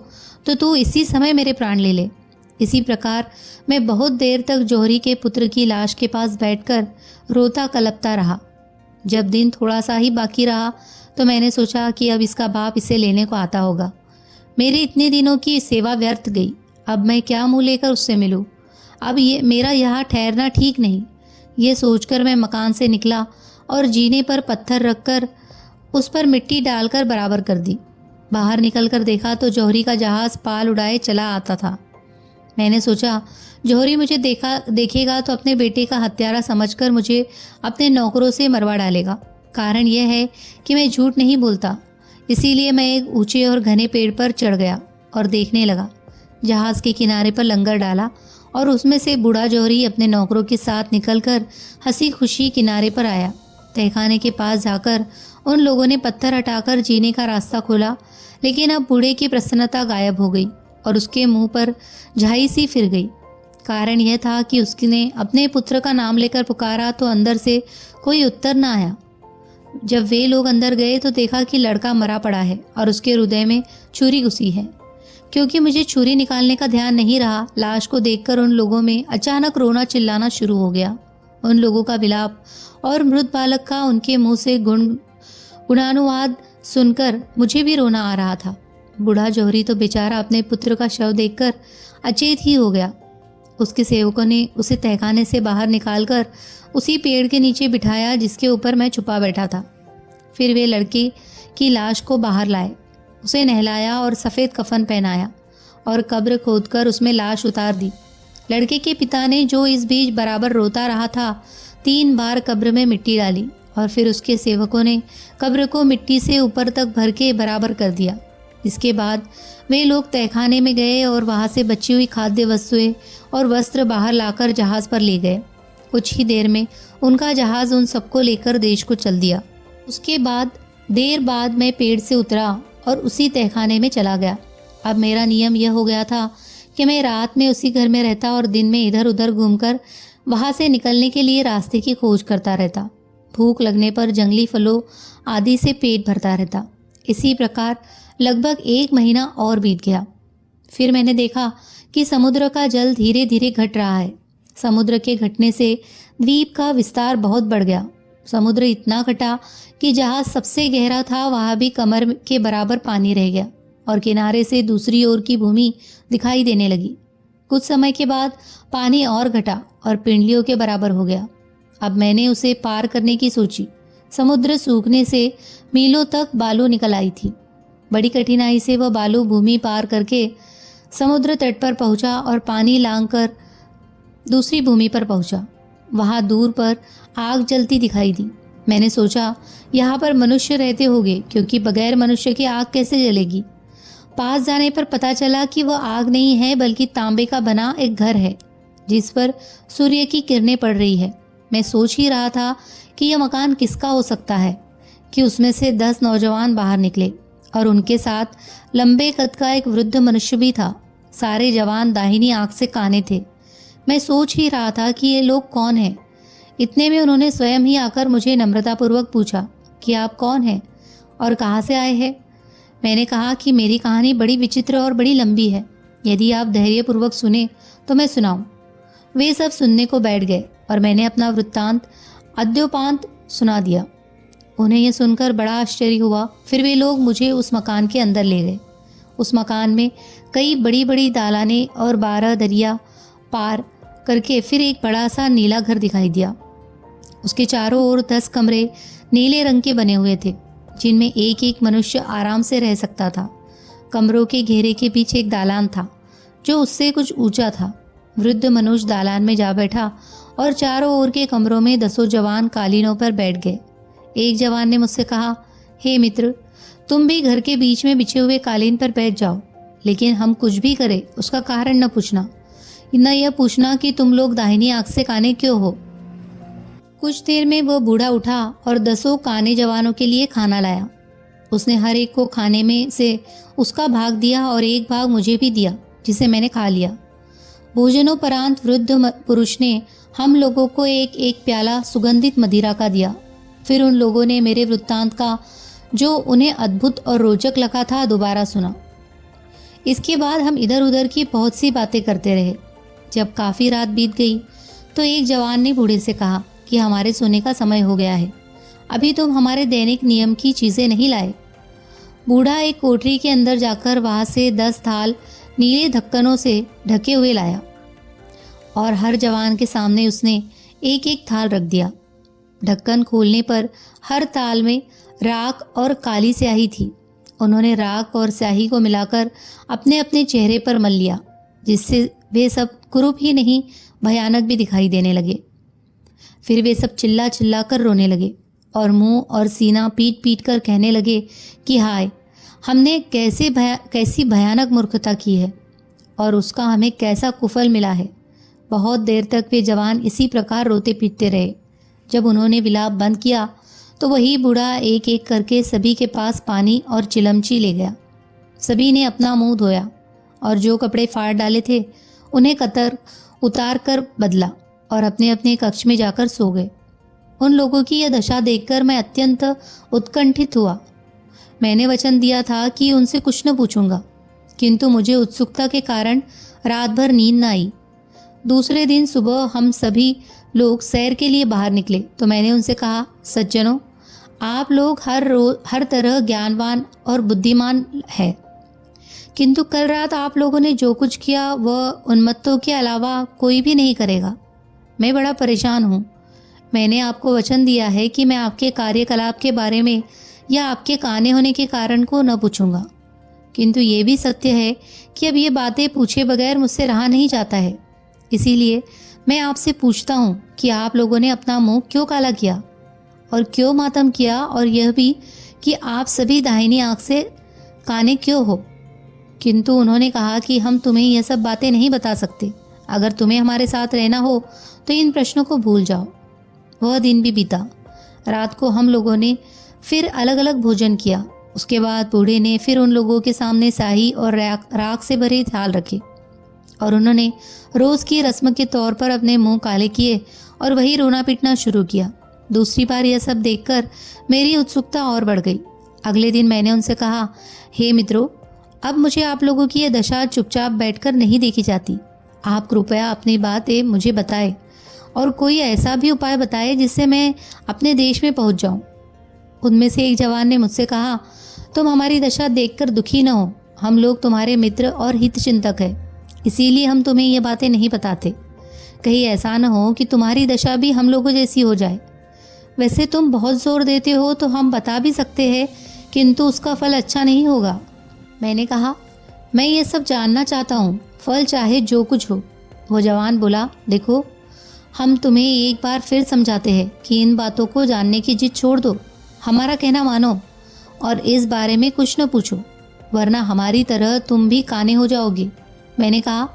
तो तू इसी समय मेरे प्राण ले ले। इसी प्रकार मैं बहुत देर तक जौहरी के पुत्र की लाश के पास बैठकर रोता कलपता रहा। जब दिन थोड़ा सा ही बाकी रहा तो मैंने सोचा कि अब इसका बाप इसे लेने को आता होगा। मेरे इतने दिनों की सेवा व्यर्थ गई। अब मैं क्या मुँह लेकर उससे मिलूं? अब ये मेरा यहाँ ठहरना ठीक नहीं। ये सोचकर मैं मकान से निकला और जीने पर पत्थर रखकर उस पर मिट्टी डालकर बराबर कर दी। बाहर निकलकर देखा तो जौहरी का जहाज़ पाल उड़ाए चला आता था। मैंने सोचा जौहरी मुझे देखेगा तो अपने बेटे का हत्यारा समझकर मुझे अपने नौकरों से मरवा डालेगा। कारण यह है कि मैं झूठ नहीं बोलता। इसीलिए मैं एक ऊंचे और घने पेड़ पर चढ़ गया और देखने लगा। जहाज़ के किनारे पर लंगर डाला और उसमें से बूढ़ा जौहरी अपने नौकरों के साथ निकलकर हंसी खुशी किनारे पर आया। तहखाने के पास जाकर उन लोगों ने पत्थर हटाकर जीने का रास्ता खोला, लेकिन अब बूढ़े की प्रसन्नता गायब हो गई और उसके मुंह पर झाई सी फिर गई। कारण यह था कि उसने अपने पुत्र का नाम लेकर पुकारा तो अंदर से कोई उत्तर न आया। जब वे लोग अंदर गए तो देखा कि लड़का मरा पड़ा है और उसके हृदय में छुरी घुसी है। क्योंकि मुझे छुरी निकालने का ध्यान नहीं रहा, लाश को देखकर उन लोगों में अचानक रोना चिल्लाना शुरू हो गया। उन लोगों का विलाप और मृत बालक का उनके मुंह से गुणानुवाद सुनकर मुझे भी रोना आ रहा था। बूढ़ा जौहरी तो बेचारा अपने पुत्र का शव देखकर अचेत ही हो गया। उसके सेवकों ने उसे तहखाने से बाहर निकालकर उसी पेड़ के नीचे बिठाया जिसके ऊपर मैं छुपा बैठा था। फिर वे लड़के की लाश को बाहर लाए, उसे नहलाया और सफ़ेद कफन पहनाया और कब्र खोदकर उसमें लाश उतार दी। लड़के के पिता ने, जो इस बीच बराबर रोता रहा था, 3 बार कब्र में मिट्टी डाली और फिर उसके सेवकों ने कब्र को मिट्टी से ऊपर तक भर के बराबर कर दिया। इसके बाद वे लोग तहखाने में गए और वहाँ से बची हुई खाद्य वस्तुएं और वस्त्र बाहर लाकर जहाज़ पर ले गए। कुछ ही देर में उनका जहाज़ उन सबको लेकर देश को चल दिया। उसके बाद देर बाद मैं पेड़ से उतरा और उसी तहखाने में चला गया। अब मेरा नियम यह हो गया था कि मैं रात में उसी घर में रहता और दिन में इधर उधर घूमकर वहाँ से निकलने के लिए रास्ते की खोज करता रहता। भूख लगने पर जंगली फलों आदि से पेट भरता रहता। इसी प्रकार लगभग 1 महीना और बीत गया। फिर मैंने देखा कि समुद्र का जल धीरे धीरे घट रहा है। समुद्र के घटने से द्वीप का विस्तार बहुत बढ़ गया। समुद्र इतना घटा कि जहाँ सबसे गहरा था वहाँ भी कमर के बराबर पानी रह गया और किनारे से दूसरी ओर की भूमि दिखाई देने लगी। कुछ समय के बाद पानी और घटा और पिंडलियों के बराबर हो गया। अब मैंने उसे पार करने की सोची। समुद्र सूखने से मीलों तक बालू निकल आई थी। बड़ी कठिनाई से वह बालू भूमि पार करके समुद्र तट पर पहुंचा और पानी लांघकर दूसरी भूमि पर पहुंचा। वहां दूर पर आग जलती दिखाई दी। मैंने सोचा यहाँ पर मनुष्य रहते होंगे, क्योंकि बगैर मनुष्य की आग कैसे जलेगी। पास जाने पर पता चला कि वह आग नहीं है बल्कि तांबे का बना एक घर है जिस पर सूर्य की किरणें पड़ रही है। मैं सोच ही रहा था कि यह मकान किसका हो सकता है कि उसमें से 10 नौजवान बाहर निकले और उनके साथ लंबे कद का एक वृद्ध मनुष्य भी था। सारे जवान दाहिनी आंख से काने थे। मैं सोच ही रहा था कि ये लोग कौन हैं। इतने में उन्होंने स्वयं ही आकर मुझे नम्रतापूर्वक पूछा कि आप कौन हैं और कहाँ से आए हैं। मैंने कहा कि मेरी कहानी बड़ी विचित्र और बड़ी लंबी है। यदि आप धैर्यपूर्वक सुने तो मैं सुनाऊं। वे सब सुनने को बैठ गए और मैंने अपना वृत्तांत अद्योपांत सुना दिया। उन्हें यह सुनकर बड़ा आश्चर्य हुआ। फिर वे लोग मुझे उस मकान के अंदर ले गए। उस मकान में कई बड़ी बड़ी दालानें और 12 दरिया पार करके फिर एक बड़ा सा नीला घर दिखाई दिया। उसके चारों ओर 10 कमरे नीले रंग के बने हुए थे, जिनमें एक एक मनुष्य आराम से रह सकता था। कमरों के घेरे के पीछे एक दालान था जो उससे कुछ ऊंचा था। वृद्ध मनुष्य दालान में जा बैठा और चारों ओर के कमरों में 10 जवान कालीनों पर बैठ गए। एक जवान ने मुझसे कहा, हे मित्र, तुम भी घर के बीच में बिछे हुए कालीन पर बैठ जाओ, लेकिन हम कुछ भी करें उसका कारण न पूछना, न यह पूछना कि तुम लोग दाहिनी आंख से काने क्यों हो। कुछ देर में वह बूढ़ा उठा और 10 काने जवानों के लिए खाना लाया। उसने हर एक को खाने में से उसका भाग दिया और एक भाग मुझे भी दिया, जिसे मैंने खा लिया। भोजनोपरांत वृद्ध पुरुष ने हम लोगों को एक एक प्याला सुगंधित मदिरा का दिया। फिर उन लोगों ने मेरे वृत्तांत का, जो उन्हें अद्भुत और रोचक लगा था, दोबारा सुना। इसके बाद हम इधर उधर की बहुत सी बातें करते रहे। जब काफ़ी रात बीत गई तो एक जवान ने बूढ़े से कहा कि हमारे सोने का समय हो गया है, अभी तुम हमारे दैनिक नियम की चीज़ें नहीं लाए। बूढ़ा एक कोठरी के अंदर जाकर वहाँ से 10 थाल नीले ढक्कनों से ढके हुए लाया और हर जवान के सामने उसने एक एक थाल रख दिया। ढक्कन खोलने पर हर थाल में राख और काली स्याही थी। उन्होंने राख और स्याही को मिलाकर अपने अपने चेहरे पर मल लिया, जिससे वे सब कुरूप ही नहीं भयानक भी दिखाई देने लगे। फिर वे सब चिल्ला चिल्ला कर रोने लगे और मुंह और सीना पीट पीट कर कहने लगे कि हाय, हमने कैसी भयानक मूर्खता की है और उसका हमें कैसा कुफल मिला है। बहुत देर तक वे जवान इसी प्रकार रोते पीटते रहे। जब उन्होंने विलाप बंद किया तो वही बूढ़ा एक एक करके सभी के पास पानी और चिलमची ले गया। सभी ने अपना मुंह धोया और जो कपड़े फाड़ डाले थे उन्हें कतर उतार कर बदला और अपने अपने कक्ष में जाकर सो गए। उन लोगों की यह दशा देखकर मैं अत्यंत उत्कंठित हुआ। मैंने वचन दिया था कि उनसे कुछ न पूछूंगा, किंतु मुझे उत्सुकता के कारण रात भर नींद न आई। दूसरे दिन सुबह हम सभी लोग सैर के लिए बाहर निकले तो मैंने उनसे कहा, सज्जनों, आप लोग हर तरह ज्ञानवान और बुद्धिमान है, किंतु कल रात आप लोगों ने जो कुछ किया वह उन्मत्तों के अलावा कोई भी नहीं करेगा। मैं बड़ा परेशान हूँ। मैंने आपको वचन दिया है कि मैं आपके कार्यकलाप के बारे में या आपके काने होने के कारण को न पूछूंगा, किंतु ये भी सत्य है कि अब ये बातें पूछे बगैर मुझसे रहा नहीं जाता है। इसीलिए मैं आपसे पूछता हूँ कि आप लोगों ने अपना मुंह क्यों काला किया और क्यों मातम किया, और यह भी कि आप सभी दाहिनी आंख से काने क्यों हो। किंतु उन्होंने कहा कि हम तुम्हें यह सब बातें नहीं बता सकते। अगर तुम्हें हमारे साथ रहना हो तो इन प्रश्नों को भूल जाओ। वह दिन भी बीता। रात को हम लोगों ने फिर अलग अलग भोजन किया। उसके बाद बूढ़े ने फिर उन लोगों के सामने शाही और राख से भरे थाल रखे और उन्होंने रोज़ की रस्म के तौर पर अपने मुंह काले किए और वही रोना पीटना शुरू किया। दूसरी बार यह सब देखकर मेरी उत्सुकता और बढ़ गई। अगले दिन मैंने उनसे कहा, हे मित्रों, अब मुझे आप लोगों की यह दशा चुपचाप बैठकर नहीं देखी जाती। आप कृपया अपनी बातें मुझे बताएं और कोई ऐसा भी उपाय बताएं जिससे मैं अपने देश में पहुंच जाऊं। उनमें से एक जवान ने मुझसे कहा, तुम हमारी दशा देखकर दुखी न हो। हम लोग तुम्हारे मित्र और हितचिंतक हैं, इसीलिए हम तुम्हें ये बातें नहीं बताते। कहीं ऐसा न हो कि तुम्हारी दशा भी हम लोगों जैसी हो जाए। वैसे तुम बहुत जोर देते हो तो हम बता भी सकते हैं, किंतु उसका फल अच्छा नहीं होगा। मैंने कहा, मैं ये सब जानना चाहता हूँ, फल चाहे जो कुछ हो। वो जवान बोला, देखो, हम तुम्हें एक बार फिर समझाते हैं कि इन बातों को जानने की जिद छोड़ दो। हमारा कहना मानो और इस बारे में कुछ न पूछो, वरना हमारी तरह तुम भी काने हो जाओगे। मैंने कहा,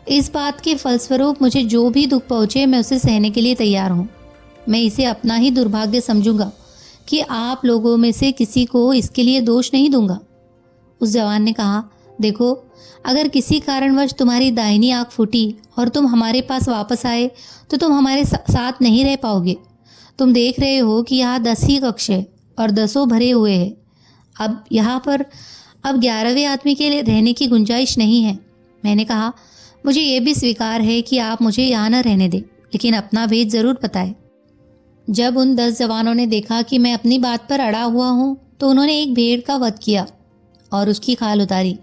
इस बात के फलस्वरूप मुझे जो भी दुख पहुँचे मैं उसे सहने के लिए तैयार हूँ। मैं इसे अपना ही दुर्भाग्य समझूंगा कि आप लोगों में से किसी को इसके लिए दोष नहीं दूंगा। उस जवान ने कहा, देखो, अगर किसी कारणवश तुम्हारी दाहिनी आंख फूटी और तुम हमारे पास वापस आए तो तुम हमारे साथ नहीं रह पाओगे। तुम देख रहे हो कि यहाँ 10 ही कक्ष है और 10 भरे हुए हैं। अब यहाँ पर 11वें आदमी के लिए रहने की गुंजाइश नहीं है। मैंने कहा, मुझे ये भी स्वीकार है कि आप मुझे यहाँ न रहने दें, लेकिन अपना भेद ज़रूर बताएं। जब उन 10 जवानों ने देखा कि मैं अपनी बात पर अड़ा हुआ हूँ तो उन्होंने एक भेड़ का वध किया और उसकी खाल उतारी।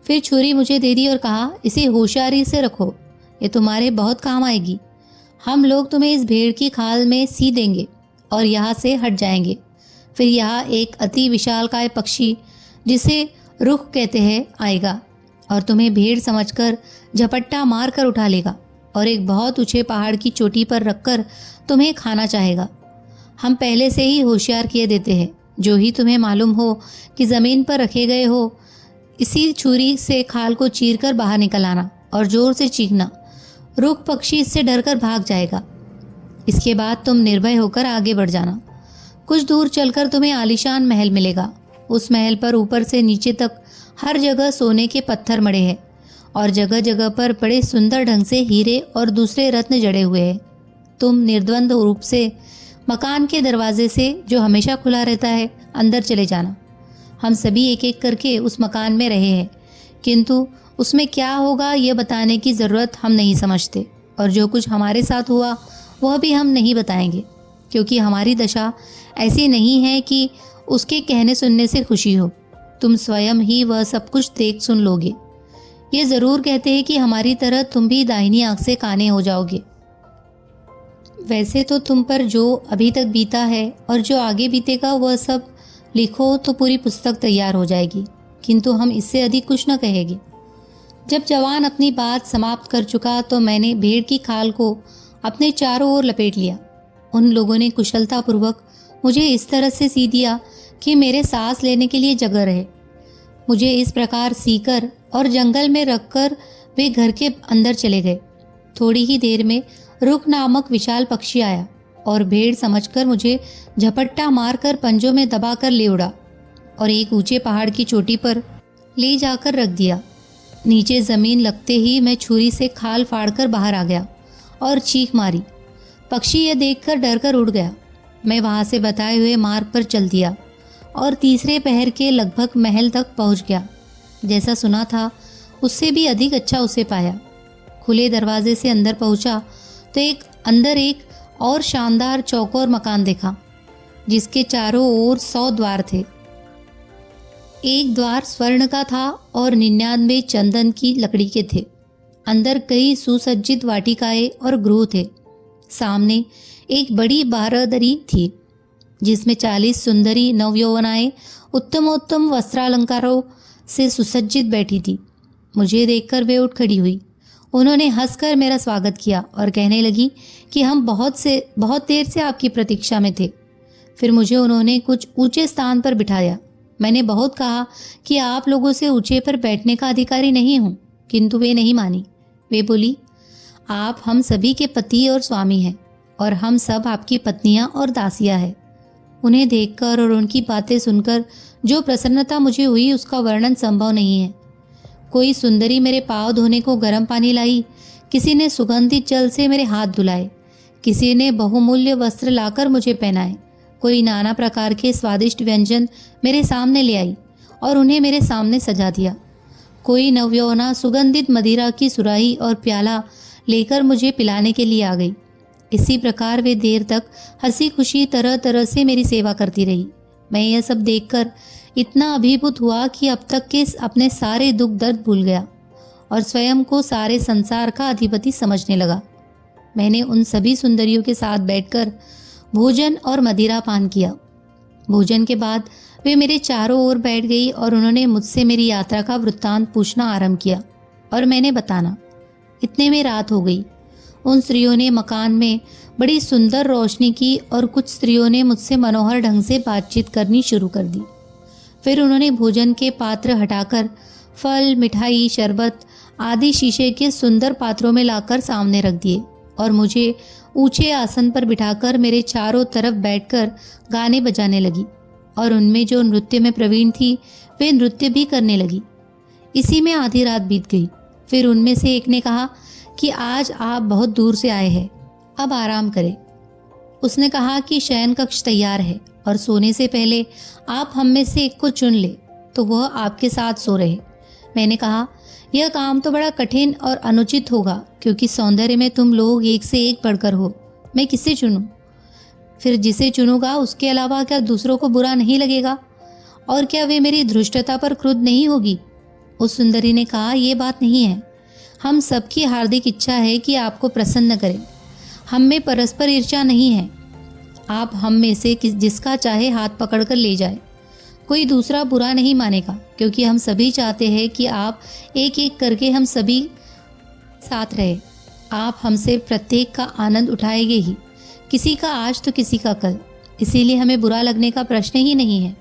फिर छुरी मुझे दे दी और कहा, इसे होशियारी से रखो, ये तुम्हारे बहुत काम आएगी। हम लोग तुम्हें इस भेड़ की खाल में सी देंगे और यहाँ से हट जाएंगे। फिर यहाँ एक अति विशालकाय पक्षी, जिसे रुख कहते हैं, आएगा और तुम्हें भेड़ समझकर झपट्टा मार कर उठा लेगा और एक बहुत ऊंचे पहाड़ की चोटी पर रखकर तुम्हें खाना चाहेगा। हम पहले से ही होशियार किए देते हैं। जो ही तुम्हें मालूम हो कि ज़मीन पर रखे गए हो, इसी छुरी से खाल को चीरकर बाहर निकल आना और जोर से चीखना। रुख पक्षी इससे डरकर भाग जाएगा। इसके बाद तुम निर्भय होकर आगे बढ़ जाना। कुछ दूर चलकर तुम्हें आलीशान महल मिलेगा। उस महल पर ऊपर से नीचे तक हर जगह सोने के पत्थर मड़े हैं और जगह जगह पर बड़े सुंदर ढंग से हीरे और दूसरे रत्न जड़े हुए हैं। तुम निर्द्वंद रूप से मकान के दरवाजे से, जो हमेशा खुला रहता है, अंदर चले जाना। हम सभी एक एक करके उस मकान में रहे हैं, किंतु उसमें क्या होगा यह बताने की ज़रूरत हम नहीं समझते, और जो कुछ हमारे साथ हुआ वह भी हम नहीं बताएंगे, क्योंकि हमारी दशा ऐसी नहीं है कि उसके कहने सुनने से खुशी हो। तुम स्वयं ही वह सब कुछ देख सुन लोगे। ये ज़रूर कहते हैं कि हमारी तरह तुम भी दाहिनी आंख से काने हो जाओगे। वैसे तो तुम पर जो अभी तक बीता है और जो आगे बीतेगा वह सब लिखो तो पूरी पुस्तक तैयार हो जाएगी, किंतु हम इससे अधिक कुछ न कहेंगे। जब जवान अपनी बात समाप्त कर चुका तो मैंने भेड़ की खाल को अपने चारों ओर लपेट लिया। उन लोगों ने कुशलतापूर्वक मुझे इस तरह से सी दिया कि मेरे सांस लेने के लिए जगह रहे। मुझे इस प्रकार सीकर और जंगल में रखकर वे घर के अंदर चले गए। थोड़ी ही देर में रुख नामक विशाल पक्षी आया और भेड़ समझकर मुझे झपट्टा मारकर पंजों में दबाकर ले उड़ा और एक ऊंचे पहाड़ की चोटी पर ले जाकर रख दिया। नीचे ज़मीन लगते ही मैं छुरी से खाल फाड़कर बाहर आ गया और चीख मारी। पक्षी यह देखकर डरकर उड़ गया। मैं वहाँ से बताए हुए मार्ग पर चल दिया और तीसरे पहर के लगभग महल तक पहुँच गया। जैसा सुना था उससे भी अधिक अच्छा उसे पाया। खुले दरवाजे से अंदर पहुँचा तो अंदर एक और शानदार चौकोर मकान देखा जिसके चारों ओर 100 द्वार थे। एक द्वार स्वर्ण का था और 99 चंदन की लकड़ी के थे। अंदर कई सुसज्जित वाटिकाएं और गृह थे। सामने एक बड़ी बारहदरी थी जिसमें 40 सुंदरी नवयौवनाएं उत्तमोत्तम वस्त्रालंकारों से सुसज्जित बैठी थी। मुझे देखकर वे उठ खड़ी हुई। उन्होंने हंसकर मेरा स्वागत किया और कहने लगी कि हम बहुत देर से आपकी प्रतीक्षा में थे। फिर मुझे उन्होंने कुछ ऊंचे स्थान पर बिठाया। मैंने बहुत कहा कि आप लोगों से ऊंचे पर बैठने का अधिकारी नहीं हूँ, किंतु वे नहीं मानी। वे बोली, आप हम सभी के पति और स्वामी हैं और हम सब आपकी पत्नियां और दासियां हैं। उन्हें देखकर और उनकी बातें सुनकर जो प्रसन्नता मुझे हुई उसका वर्णन संभव नहीं है। कोई सुंदरी मेरे पाँव धोने को गर्म पानी लाई, किसी ने सुगंधित जल से मेरे हाथ धुलाए, किसी ने बहुमूल्य वस्त्र लाकर मुझे पहनाए, कोई नाना प्रकार के स्वादिष्ट व्यंजन मेरे सामने ले आई और उन्हें मेरे सामने सजा दिया। कोई नवयौवना सुगंधित मदिरा की सुराही और प्याला लेकर मुझे पिलाने के लिए आ गई। इसी प्रकार वे देर तक हंसी खुशी तरह तरह से मेरी सेवा करती रही। मैं यह सब देखकर इतना अभिभूत हुआ कि अब तक के अपने सारे दुख दर्द भूल गया और स्वयं को सारे संसार का अधिपति समझने लगा। मैंने उन सभी सुंदरियों के साथ बैठकर भोजन और मदिरा पान किया। भोजन के बाद वे मेरे चारों ओर बैठ गई और उन्होंने मुझसे मेरी यात्रा का वृत्तांत पूछना आरंभ किया और मैंने बताना। इतने में रात हो गई। उन स्त्रियों ने मकान में बड़ी सुंदर रोशनी की और कुछ स्त्रियों ने मुझसे मनोहर ढंग से बातचीत करनी शुरू कर दी। फिर उन्होंने भोजन के पात्र हटाकर फल, मिठाई, शरबत आदि शीशे के सुंदर पात्रों में लाकर सामने रख दिए और मुझे ऊंचे आसन पर बिठाकर मेरे चारों तरफ बैठकर गाने बजाने लगी और उनमें जो नृत्य में प्रवीण थी वे नृत्य भी करने लगी। इसी में आधी रात बीत गई। फिर उनमें से एक ने कहा कि आज आप बहुत दूर से आए हैं, अब आराम करें। उसने कहा कि शयन कक्ष तैयार है और सोने से पहले आप हम में से एक को चुन ले तो वह आपके साथ सो रहे। मैंने कहा, यह काम तो बड़ा कठिन और अनुचित होगा क्योंकि सौंदर्य में तुम लोग एक से एक बढ़कर हो। मैं किसे चुनूं? फिर जिसे चुनूंगा उसके अलावा क्या दूसरों को बुरा नहीं लगेगा और क्या वे मेरी धृष्टता पर क्रुद्ध नहीं होगी? उस सुंदरी ने कहा, यह बात नहीं है। हम सबकी हार्दिक इच्छा है कि आपको प्रसन्न करें। हम में परस्पर ईर्ष्या नहीं है। आप हम में से जिसका चाहे हाथ पकड़कर ले जाए, कोई दूसरा बुरा नहीं मानेगा क्योंकि हम सभी चाहते हैं कि आप एक एक करके हम सभी साथ रहे। आप हमसे प्रत्येक का आनंद उठाएंगे ही, किसी का आज तो किसी का कल, इसीलिए हमें बुरा लगने का प्रश्न ही नहीं है।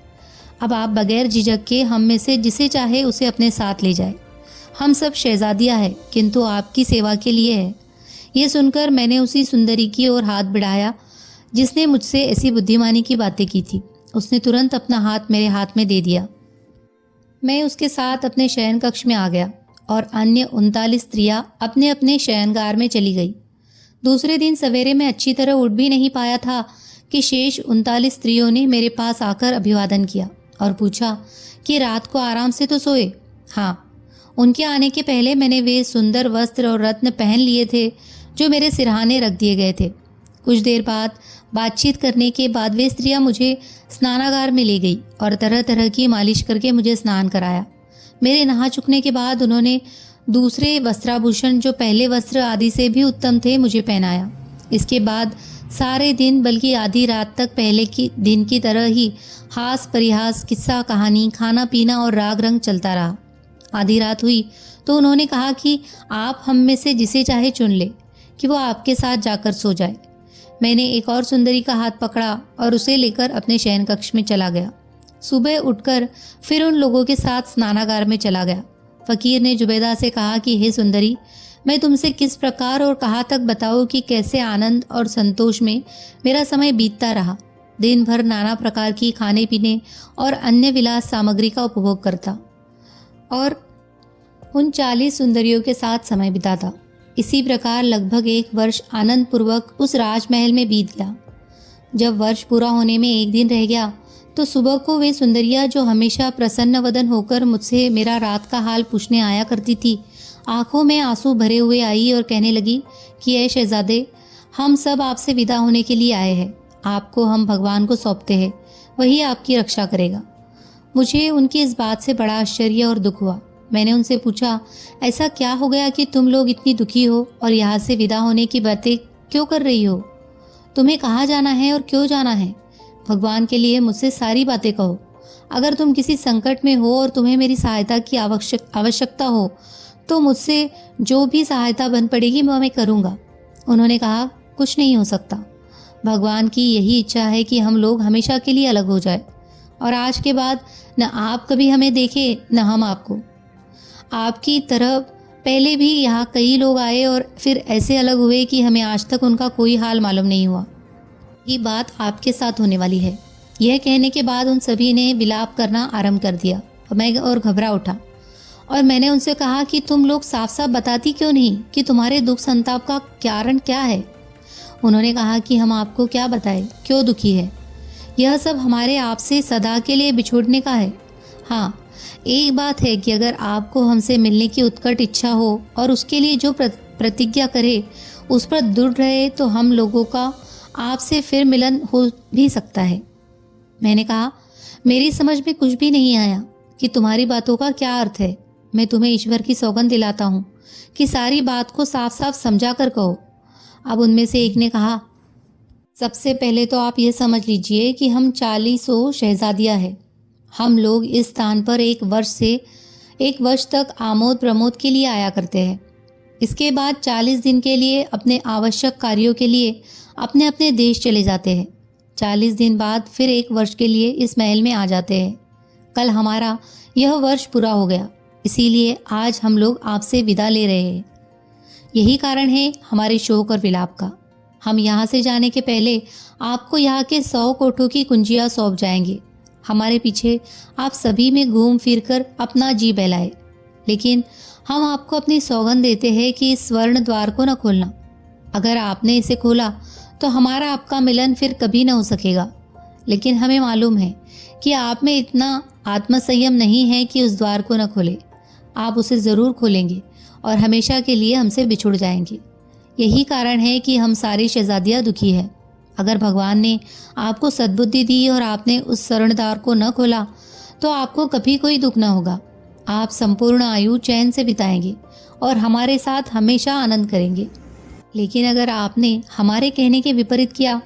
अब आप बगैर झिझक के हम में से जिसे चाहे उसे अपने साथ ले जाए। हम सब शहजादियाँ हैं किंतु आपकी सेवा के लिए है। ये सुनकर मैंने उसी सुंदरी की ओर हाथ बढ़ाया जिसने मुझसे ऐसी बुद्धिमानी की बातें की थी। उसने तुरंत अपना हाथ मेरे हाथ में दे दिया। मैं उसके साथ अपने शयन कक्ष में आ गया और अन्य 39 स्त्रियां अपने अपने शयनगार में चली गई। दूसरे दिन सवेरे मैं अच्छी तरह उठ भी नहीं पाया था कि शेष 39 स्त्रियों ने मेरे पास आकर अभिवादन किया और पूछा कि रात को आराम से तो सोए? हाँ। उनके आने के पहले मैंने वे सुंदर वस्त्र और रत्न पहन लिए थे जो मेरे सिरहाने रख दिए गए थे। कुछ देर बाद बातचीत करने के बाद वे स्त्रियां मुझे स्नानागार में ले गई और तरह तरह की मालिश करके मुझे स्नान कराया। मेरे नहा चुकने के बाद उन्होंने दूसरे वस्त्राभूषण जो पहले वस्त्र आदि से भी उत्तम थे मुझे पहनाया। इसके बाद सारे दिन बल्कि आधी रात तक पहले की दिन की तरह ही हास परिहास, किस्सा कहानी, खाना पीना और राग रंग चलता रहा। आधी रात हुई तो उन्होंने कहा कि आप हम में से जिसे चाहे चुन ले कि वो आपके साथ जाकर सो जाए। मैंने एक और सुंदरी का हाथ पकड़ा और उसे लेकर अपने शयन कक्ष में चला गया। सुबह उठकर फिर उन लोगों के साथ स्नानागार में चला गया। फकीर ने जुबैदा से कहा कि हे सुंदरी, मैं तुमसे किस प्रकार और कहाँ तक बताऊँ कि कैसे आनंद और संतोष में मेरा समय बीतता रहा। दिन भर नाना प्रकार की खाने पीने और अन्य विलास सामग्री का उपभोग करता और उन 40 सुंदरियों के साथ समय बिताता। इसी प्रकार लगभग 1 वर्ष आनंद पूर्वक उस राजमहल में बीत गया। जब वर्ष पूरा होने में 1 दिन रह गया तो सुबह को वे सुंदरियां जो हमेशा प्रसन्न वदन होकर मुझसे मेरा रात का हाल पूछने आया करती थी, आंखों में आंसू भरे हुए आई और कहने लगी कि ऐ शहजादे, हम सब आपसे विदा होने के लिए आए हैं। आपको हम भगवान को सौंपते हैं, वही आपकी रक्षा करेगा। मुझे उनकी इस बात से बड़ा आश्चर्य और दुख हुआ। मैंने उनसे पूछा, ऐसा क्या हो गया कि तुम लोग इतनी दुखी हो और यहाँ से विदा होने की बातें क्यों कर रही हो? तुम्हें कहाँ जाना है और क्यों जाना है? भगवान के लिए मुझसे सारी बातें कहो। अगर तुम किसी संकट में हो और तुम्हें मेरी सहायता की आवश्यकता हो तो मुझसे जो भी सहायता बन पड़ेगी मैं करूँगा। उन्होंने कहा, कुछ नहीं हो सकता। भगवान की यही इच्छा है कि हम लोग हमेशा के लिए अलग हो जाए और आज के बाद न आप कभी हमें देखें न हम आपको। आपकी तरह पहले भी यहाँ कई लोग आए और फिर ऐसे अलग हुए कि हमें आज तक उनका कोई हाल मालूम नहीं हुआ। ये बात आपके साथ होने वाली है। यह कहने के बाद उन सभी ने विलाप करना आरंभ कर दिया और मैं घबरा उठा और मैंने उनसे कहा कि तुम लोग साफ साफ बताती क्यों नहीं कि तुम्हारे दुख संताप का कारण क्या है? उन्होंने कहा कि हम आपको क्या बताएं, क्यों दुखी है। यह सब हमारे आपसे सदा के लिए बिछोड़ने का है। हाँ, एक बात है कि अगर आपको हमसे मिलने की उत्कट इच्छा हो और उसके लिए जो प्रतिज्ञा करे उस पर दृढ़ रहे तो हम लोगों का आपसे फिर मिलन हो भी सकता है। मैंने कहा, मेरी समझ में कुछ भी नहीं आया कि तुम्हारी बातों का क्या अर्थ है। मैं तुम्हें ईश्वर की सौगंध दिलाता हूँ कि सारी बात को साफ साफ समझा कर कहो। अब उनमें से एक ने कहा, सबसे पहले तो आप ये समझ लीजिए कि हम 40 शहजादियाँ हैं। हम लोग इस स्थान पर 1 वर्ष तक आमोद प्रमोद के लिए आया करते हैं। इसके बाद 40 दिन के लिए अपने आवश्यक कार्यों के लिए अपने अपने देश चले जाते हैं। 40 दिन बाद फिर 1 वर्ष के लिए इस महल में आ जाते हैं। कल हमारा यह वर्ष पूरा हो गया, इसीलिए आज हम लोग आपसे विदा ले रहे हैं। यही कारण है हमारे शोक और विलाप का। हम यहाँ से जाने के पहले आपको यहाँ के 100 कोठों की कुंजियाँ सौंप जाएंगे। हमारे पीछे आप सभी में घूम फिर कर अपना जी बहलाए, लेकिन हम आपको अपनी सौगंध देते हैं कि इस स्वर्ण द्वार को न खोलना। अगर आपने इसे खोला तो हमारा आपका मिलन फिर कभी न हो सकेगा। लेकिन हमें मालूम है कि आप में इतना आत्मसंयम नहीं है कि उस द्वार को न खोले। आप उसे ज़रूर खोलेंगे और हमेशा के लिए हमसे बिछुड़ जाएंगे। यही कारण है कि हम सारी शहजादियाँ दुखी हैं। अगर भगवान ने आपको सद्बुद्धि दी और आपने उस स्वर्णद्वार को न खोला तो आपको कभी कोई दुख न होगा। आप संपूर्ण आयु चैन से बिताएंगे और हमारे साथ हमेशा आनंद करेंगे। लेकिन अगर आपने हमारे कहने के विपरीत किया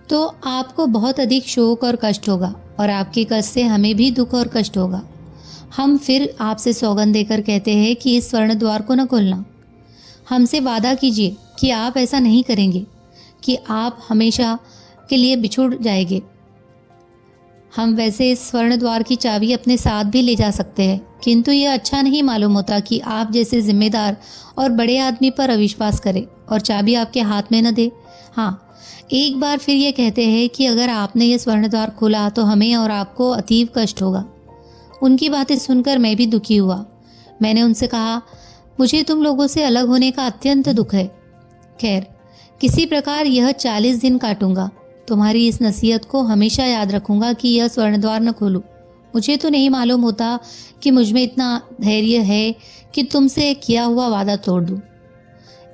तो आपको बहुत अधिक शोक और कष्ट होगा और आपके कष्ट से हमें भी दुख और कष्ट होगा। हम फिर आपसे सौगंध देकर कहते हैं कि इस स्वर्ण द्वार को न खोलना। हमसे वादा कीजिए कि आप ऐसा नहीं करेंगे, कि आप हमेशा के लिए बिछुड़ जाएंगे। हम वैसे इस स्वर्ण द्वार की चाबी अपने साथ भी ले जा सकते हैं, किंतु यह अच्छा नहीं मालूम होता कि आप जैसे जिम्मेदार और बड़े आदमी पर अविश्वास करे और चाबी आपके हाथ में न दे। हाँ, एक बार फिर ये कहते हैं कि अगर आपने ये स्वर्ण द्वार खोला तो हमें और आपको अतीव कष्ट होगा। उनकी बातें सुनकर मैं भी दुखी हुआ। मैंने उनसे कहा, मुझे तुम लोगों से अलग होने का अत्यंत दुख है। खैर, किसी प्रकार यह 40 दिन काटूंगा। तुम्हारी इस नसीहत को हमेशा याद रखूंगा कि यह स्वर्ण द्वार न खोलूं। मुझे तो नहीं मालूम होता कि मुझ में इतना धैर्य है कि तुमसे किया हुआ वादा तोड़ दूं।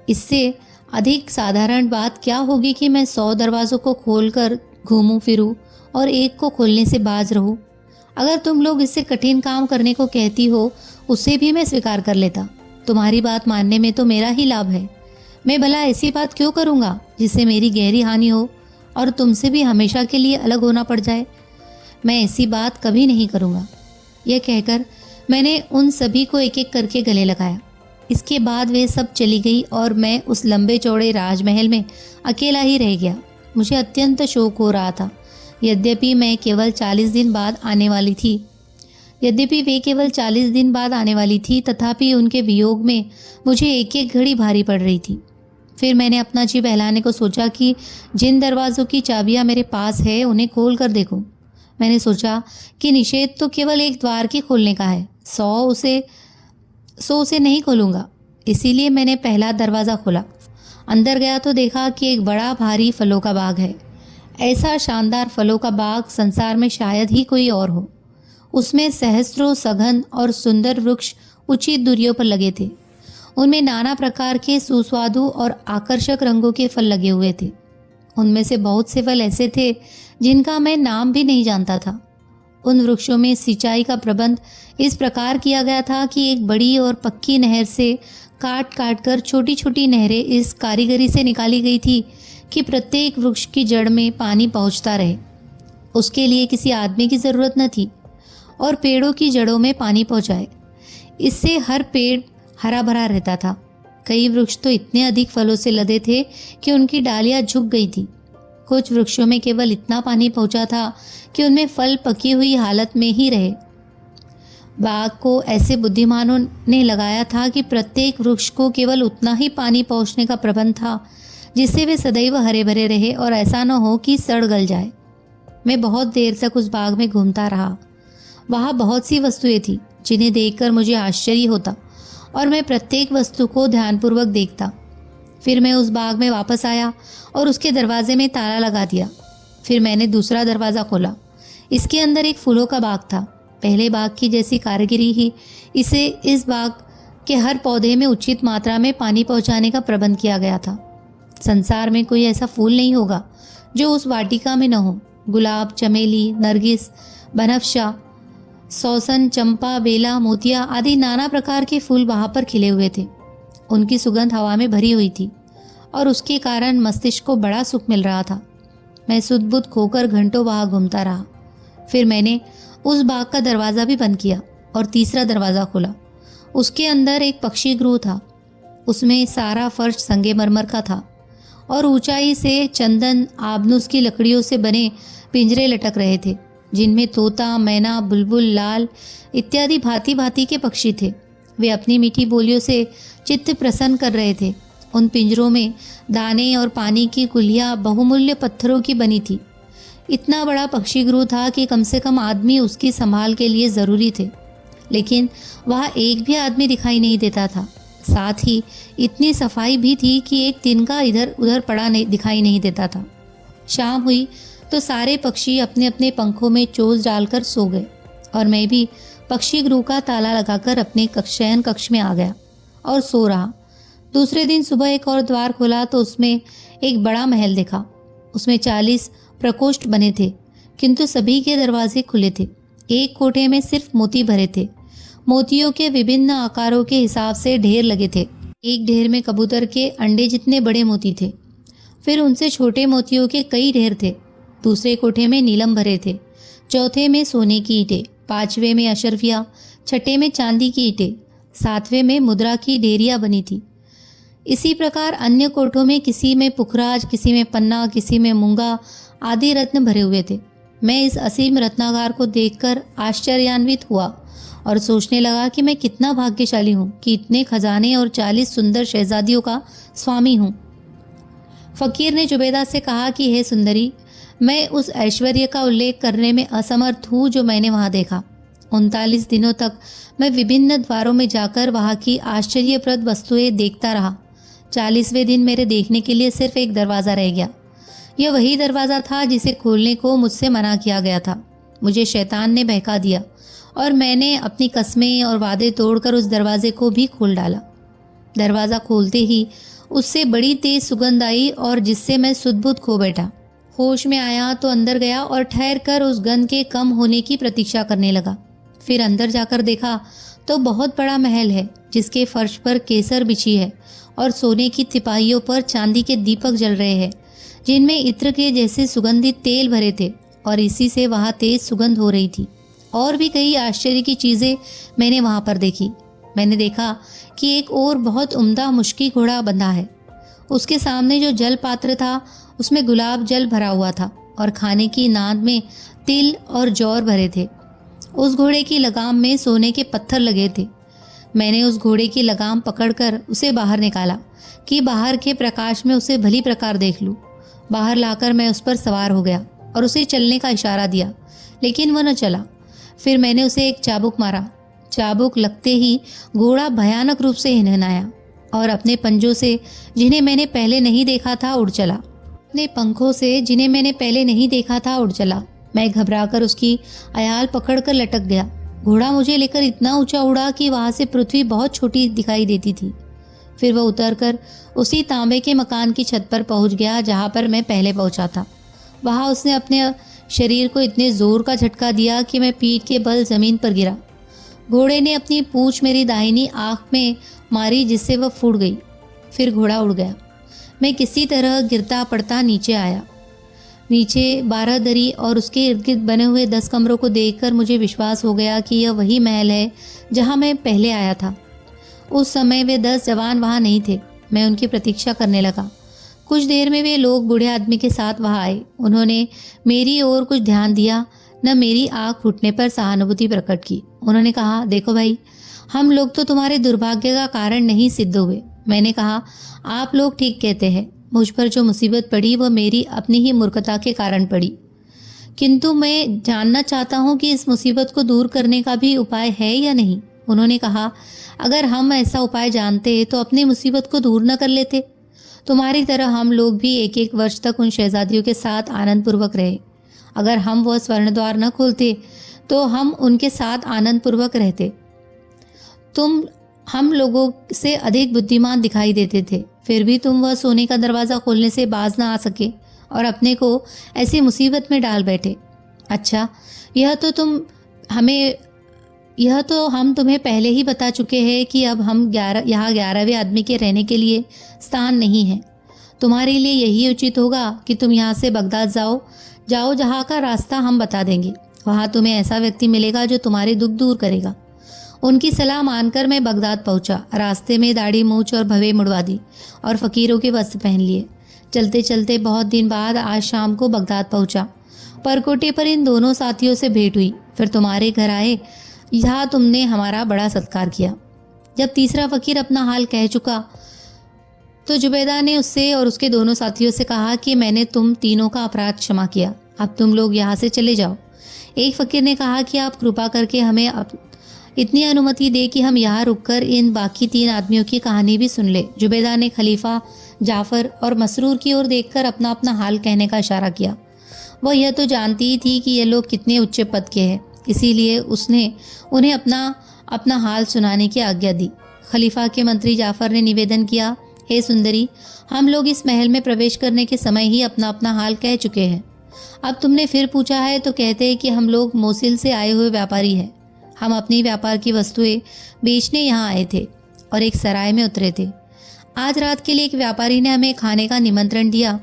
इससे अधिक साधारण बात क्या होगी कि मैं 100 दरवाज़ों को खोलकर घूमूं फिरूं और एक को खोलने से बाज रहूं। अगर तुम लोग इससे कठिन काम करने को कहती हो उसे भी मैं स्वीकार कर लेता। तुम्हारी बात मानने में तो मेरा ही लाभ है। मैं भला ऐसी बात क्यों करूँगा जिससे मेरी गहरी हानि हो और तुमसे भी हमेशा के लिए अलग होना पड़ जाए। मैं ऐसी बात कभी नहीं करूँगा। यह कहकर मैंने उन सभी को एक एक करके गले लगाया। इसके बाद वे सब चली गई और मैं उस लंबे चौड़े राजमहल में अकेला ही रह गया। मुझे अत्यंत शोक हो रहा था। यद्यपि वे केवल 40 दिन बाद आने वाली थी, तथापि उनके वियोग में मुझे एक एक घड़ी भारी पड़ रही थी। फिर मैंने अपना जी बहलाने को सोचा कि जिन दरवाज़ों की चाबियां मेरे पास है उन्हें खोल कर देखूं। मैंने सोचा कि निषेध तो केवल एक द्वार की खोलने का है, सो उसे नहीं खोलूँगा। इसीलिए मैंने पहला दरवाज़ा खोला। अंदर गया तो देखा कि एक बड़ा भारी फलों का बाग है। ऐसा शानदार फलों का बाग संसार में शायद ही कोई और हो। उसमें सहस्त्रों सघन और सुंदर वृक्ष उचित दूरियों पर लगे थे। उनमें नाना प्रकार के सुस्वादु और आकर्षक रंगों के फल लगे हुए थे। उनमें से बहुत से फल ऐसे थे जिनका मैं नाम भी नहीं जानता था। उन वृक्षों में सिंचाई का प्रबंध इस प्रकार किया गया था कि एक बड़ी और पक्की नहर से काट काट कर छोटी छोटी नहरें इस कारीगरी से निकाली गई थी कि प्रत्येक वृक्ष की जड़ में पानी पहुंचता रहे। उसके लिए किसी आदमी की ज़रूरत न थी और पेड़ों की जड़ों में पानी पहुंचाए। इससे हर पेड़ हरा भरा रहता था। कई वृक्ष तो इतने अधिक फलों से लदे थे कि उनकी डालियां झुक गई थी। कुछ वृक्षों में केवल इतना पानी पहुंचा था कि उनमें फल पकी हुई हालत में ही रहे। बाग को ऐसे बुद्धिमानों ने लगाया था कि प्रत्येक वृक्ष को केवल उतना ही पानी पहुंचने का प्रबंध था जिससे वे सदैव हरे भरे रहे और ऐसा न हो कि सड़ गल जाए। मैं बहुत देर तक उस बाग में घूमता रहा। वहाँ बहुत सी वस्तुएं थी जिन्हें देखकर मुझे आश्चर्य होता और मैं प्रत्येक वस्तु को ध्यानपूर्वक देखता। फिर मैं उस बाग में वापस आया और उसके दरवाजे में ताला लगा दिया। फिर मैंने दूसरा दरवाज़ा खोला। इसके अंदर एक फूलों का बाग था। पहले बाग की जैसी कारीगरी ही इसे इस बाग के हर पौधे में उचित मात्रा में पानी पहुंचाने का प्रबंध किया गया था। संसार में कोई ऐसा फूल नहीं होगा जो उस वाटिका में न हो। गुलाब, चमेली, नरगिस, बनफशा, सौसन, चंपा, बेला, मोतिया आदि नाना प्रकार के फूल वहाँ पर खिले हुए थे। उनकी सुगंध हवा में भरी हुई थी और उसके कारण मस्तिष्क को बड़ा सुख मिल रहा था। मैं सुध-बुध खोकर घंटों वहाँ घूमता रहा। फिर मैंने उस बाग का दरवाज़ा भी बंद किया और तीसरा दरवाज़ा खोला। उसके अंदर एक पक्षी गृह था। उसमें सारा फर्श संगमरमर का था और ऊंचाई से चंदन, आबनूस की लकड़ियों से बने पिंजरे लटक रहे थे जिनमें तोता, मैना, बुलबुल, लाल इत्यादि भांति भांति के पक्षी थे। वे अपनी मीठी बोलियों से चित्त प्रसन्न कर रहे थे। उन पिंजरों में दाने और पानी की कुल्हियाँ बहुमूल्य पत्थरों की बनी थी। इतना बड़ा पक्षी गृह था कि कम से कम आदमी उसकी संभाल के लिए ज़रूरी थे, लेकिन वहाँ एक भी आदमी दिखाई नहीं देता था। साथ ही इतनी सफाई भी थी कि एक तिनका इधर उधर पड़ा नहीं दिखाई नहीं देता था। शाम हुई तो सारे पक्षी अपने अपने पंखों में चोंच डालकर सो गए और मैं भी पक्षी गृह का ताला लगाकर अपने शयन कक्ष में आ गया और सो रहा। दूसरे दिन सुबह एक और द्वार खोला तो उसमें एक बड़ा महल देखा। उसमें 40 प्रकोष्ठ बने थे, किंतु सभी के दरवाजे खुले थे। एक कोठे में सिर्फ मोती भरे थे। मोतियों के विभिन्न आकारों के हिसाब से ढेर लगे थे। एक ढेर में कबूतर के अंडे जितने बड़े मोती थे। फिर उनसे छोटे मोतियों के कई ढेर थे। दूसरे कोठे में नीलम भरे थे। चौथे में सोने की ईंटें, पांचवें में अशरफिया, छठे में चांदी की ईंटें, सातवें में मुद्रा की ढेरियाँ बनी थी। इसी प्रकार अन्य कोठों में किसी में पुखराज, किसी में पन्ना, किसी में मूंगा आदि रत्न भरे हुए थे। मैं इस असीम रत्नागार को देखकर आश्चर्यान्वित हुआ और सोचने लगा कि मैं कितना भाग्यशाली हूँ कि इतने खजाने और 40 सुंदर शहजादियों का स्वामी हूँ। फकीर ने जुबैदा से कहा कि हे सुंदरी, मैं उस ऐश्वर्य का उल्लेख करने में असमर्थ हूँ जो मैंने वहाँ देखा। 39 दिनों तक मैं विभिन्न द्वारों में जाकर वहाँ की आश्चर्यप्रद वस्तुएं देखता रहा। 40वें दिन मेरे देखने के लिए सिर्फ एक दरवाज़ा रह गया। यह वही दरवाज़ा था जिसे खोलने को मुझसे मना किया गया था। मुझे शैतान ने बहका दिया और मैंने अपनी कस्में और वादे तोड़कर उस दरवाजे को भी खोल डाला। दरवाज़ा खोलते ही उससे बड़ी तेज सुगंध आई और जिससे मैं सुध-बुध खो बैठा। होश में आया तो अंदर गया और ठहर कर उस गंध के कम होने की प्रतीक्षा करने लगा। फिर अंदर जाकर देखा तो बहुत बड़ा महल है जिसके फर्श पर केसर बिछी है और सोने की तिपाहियों पर चांदी के दीपक जल रहे हैं जिनमें इत्र के जैसे सुगंधित तेल भरे थे और इसी से वहाँ तेज सुगंध हो रही थी। और भी कई आश्चर्य की चीज़ें मैंने वहाँ पर देखी। मैंने देखा कि एक और बहुत उम्दा मुश्की घोड़ा बंधा है। उसके सामने जो जल पात्र था उसमें गुलाब जल भरा हुआ था और खाने की नाद में तिल और जौर भरे थे। उस घोड़े की लगाम में सोने के पत्थर लगे थे। मैंने उस घोड़े की लगाम पकड़कर उसे बाहर निकाला कि बाहर के प्रकाश में उसे भली प्रकार देख लूँ। बाहर लाकर मैं उस पर सवार हो गया और उसे चलने का इशारा दिया, लेकिन वह न चला। फिर मैंने उसे एक चाबुक मारा। चाबुक लगते ही घोड़ा भयानक रूप से हिनहिनाया और अपने पंजों से, जिन्हें मैंने पहले नहीं देखा था, उड़ चला। अपने पंखों से, जिन्हें मैंने पहले नहीं देखा था, उड़ चला। मैं घबराकर उसकी अयाल पकड़कर लटक गया। घोड़ा मुझे लेकर इतना ऊंचा उड़ा कि वहां से पृथ्वी बहुत छोटी दिखाई देती थी। फिर वह उतरकर उसी तांबे के मकान की छत पर पहुंच गया जहां पर मैं पहले पहुंचा था। वहां उसने अपने शरीर को इतने जोर का झटका दिया कि मैं पीठ के बल जमीन पर गिरा। घोड़े ने अपनी पूंछ मेरी दाहिनी आंख में मारी, जिससे वह फूट गई। फिर घोड़ा उड़ गया। मैं किसी तरह गिरता पड़ता नीचे आया। नीचे 12 दरी और उसके इर्द गिर्द बने हुए 10 कमरों को देखकर मुझे विश्वास हो गया कि यह वही महल है जहां मैं पहले आया था। उस समय वे 10 जवान वहां नहीं थे। मैं उनकी प्रतीक्षा करने लगा। कुछ देर में वे लोग बूढ़े आदमी के साथ वहां आए। उन्होंने मेरी ओर कुछ ध्यान दिया, न मेरी आँख फूटने पर सहानुभूति प्रकट की। उन्होंने कहा, देखो भाई, हम लोग तो तुम्हारे दुर्भाग्य का कारण नहीं सिद्ध हुए। मैंने कहा, आप लोग ठीक कहते हैं। मुझ पर जो मुसीबत पड़ी वह मेरी अपनी ही मूर्खता के कारण पड़ी, किंतु मैं जानना चाहता हूँ कि इस मुसीबत को दूर करने का भी उपाय है या नहीं। उन्होंने कहा, अगर हम ऐसा उपाय जानते तो अपनी मुसीबत को दूर न कर लेते। तुम्हारी तरह हम लोग भी 1-1 वर्ष तक उन शहजादियों के साथ आनंदपूर्वक रहे। अगर हम वह स्वर्ण द्वार न खोलते तो हम उनके साथ आनंदपूर्वक रहते। तुम हम लोगों से अधिक बुद्धिमान दिखाई देते थे, फिर भी तुम वह सोने का दरवाज़ा खोलने से बाज ना आ सके और अपने को ऐसी मुसीबत में डाल बैठे। अच्छा, यह तो हम तुम्हें पहले ही बता चुके हैं कि अब हम 11वें आदमी के रहने के लिए स्थान नहीं है। तुम्हारे लिए यही उचित होगा कि तुम यहाँ से बगदाद जाओ जहाँ का रास्ता हम बता देंगे। वहाँ तुम्हें ऐसा व्यक्ति मिलेगा जो तुम्हारे दुख दूर करेगा। उनकी सलाह मानकर मैं बगदाद पहुंचा। रास्ते में दाढ़ी मूछ और भवें मुड़वा दी और फकीरों के वस्त्र पहन लिए। चलते चलते बहुत दिन बाद आज शाम को बगदाद पहुंचा। परकोटे पर इन दोनों साथियों से भेंट हुई। फिर तुम्हारे घर आए, यहाँ तुमने हमारा बड़ा सत्कार किया। जब तीसरा फकीर अपना हाल कह चुका तो जुबैदा ने उससे और उसके दोनों साथियों से कहा कि मैंने तुम तीनों का अपराध क्षमा किया, अब तुम लोग यहाँ से चले जाओ। एक फकीर ने कहा कि आप कृपा करके हमें इतनी अनुमति दे कि हम यहाँ रुककर इन बाकी 3 आदमियों की कहानी भी सुन ले। जुबैदा ने खलीफा, जाफ़र और मसरूर की ओर देखकर अपना अपना हाल कहने का इशारा किया। वह यह तो जानती ही थी कि ये लोग कितने उच्च पद के हैं, इसीलिए उसने उन्हें अपना हाल सुनाने की आज्ञा दी। खलीफा के मंत्री जाफ़र ने निवेदन किया, हे सुंदरी, हम लोग इस महल में प्रवेश करने के समय ही अपना अपना हाल कह चुके हैं। अब तुमने फिर पूछा है तो कहते हैं कि हम लोग मोसिल से आए हुए व्यापारी हैं। हम अपनी व्यापार की वस्तुएं बेचने यहाँ आए थे और एक सराय में उतरे थे। आज रात के लिए एक व्यापारी ने हमें खाने का निमंत्रण दिया।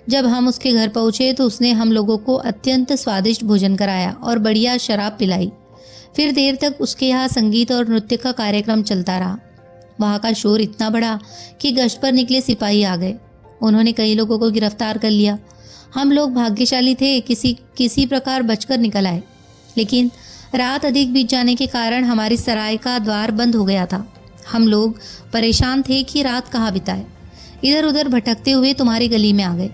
जब हम उसके घर पहुँचे तो उसने हम लोगों को अत्यंत स्वादिष्ट भोजन कराया और बढ़िया शराब पिलाई। फिर देर तक उसके यहाँ संगीत और नृत्य का कार्यक्रम चलता रहा। वहाँ का शोर इतना बड़ा कि गश्त पर निकले सिपाही आ गए। उन्होंने कई लोगों को गिरफ्तार कर लिया। हम लोग भाग्यशाली थे, किसी प्रकार बचकर निकल आए, लेकिन रात अधिक बीत जाने के कारण हमारी सराय का द्वार बंद हो गया था। हम लोग परेशान थे कि रात कहाँ बिताए। इधर उधर भटकते हुए तुम्हारी गली में आ गए।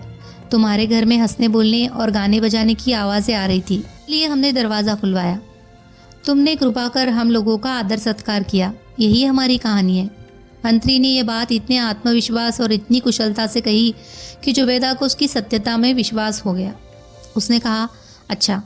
तुम्हारे घर में हंसने बोलने और गाने बजाने की आवाज़ें आ रही थी, इसलिए हमने दरवाज़ा खुलवाया। तुमने कृपा कर हम लोगों का आदर सत्कार किया। यही हमारी कहानी है। मंत्री ने यह बात इतने आत्मविश्वास और इतनी कुशलता से कही कि जुबैदा को उसकी सत्यता में विश्वास हो गया। उसने कहा, अच्छा,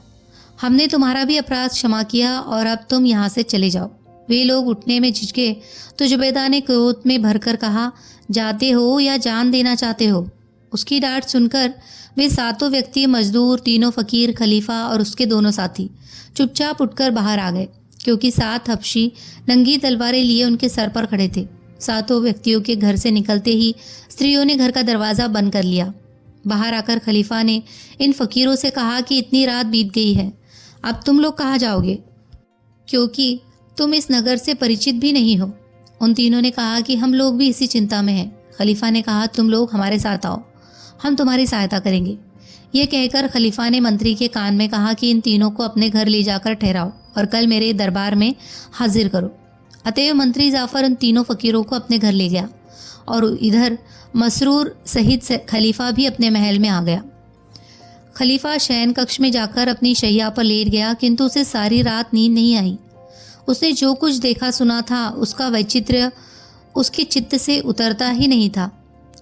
हमने तुम्हारा भी अपराध क्षमा किया और अब तुम यहाँ से चले जाओ। वे लोग उठने में झिझके तो जुबैदा ने क्रोध में भरकर कहा, जाते हो या जान देना चाहते हो? उसकी डांट सुनकर वे 7 व्यक्ति, मजदूर, 3 फकीर, खलीफा और उसके दोनों साथी चुपचाप उठकर बाहर आ गए, क्योंकि 7 हबशी नंगी तलवारें लिए उनके सर पर खड़े थे। 7 व्यक्तियों के घर से निकलते ही स्त्रियों ने घर का दरवाज़ा बंद कर लिया। बाहर आकर खलीफा ने इन फकीरों से कहा कि इतनी रात बीत गई है, अब तुम लोग कहाँ जाओगे, क्योंकि तुम इस नगर से परिचित भी नहीं हो। उन तीनों ने कहा कि हम लोग भी इसी चिंता में हैं। खलीफा ने कहा, तुम लोग हमारे साथ आओ, हम तुम्हारी सहायता करेंगे। यह कहकर खलीफा ने मंत्री के कान में कहा कि इन तीनों को अपने घर ले जाकर ठहराओ और कल मेरे दरबार में हाजिर करो। अतएव मंत्री जाफ़र उन तीनों फकीरों को अपने घर ले गया और इधर मसरूर सहित खलीफा भी अपने महल में आ गया। खलीफा शयन कक्ष में जाकर अपनी शैया पर लेट गया, किंतु उसे सारी रात नींद नहीं आई। उसने जो कुछ देखा सुना था उसका वैचित्र्य उसके चित्त से उतरता ही नहीं था।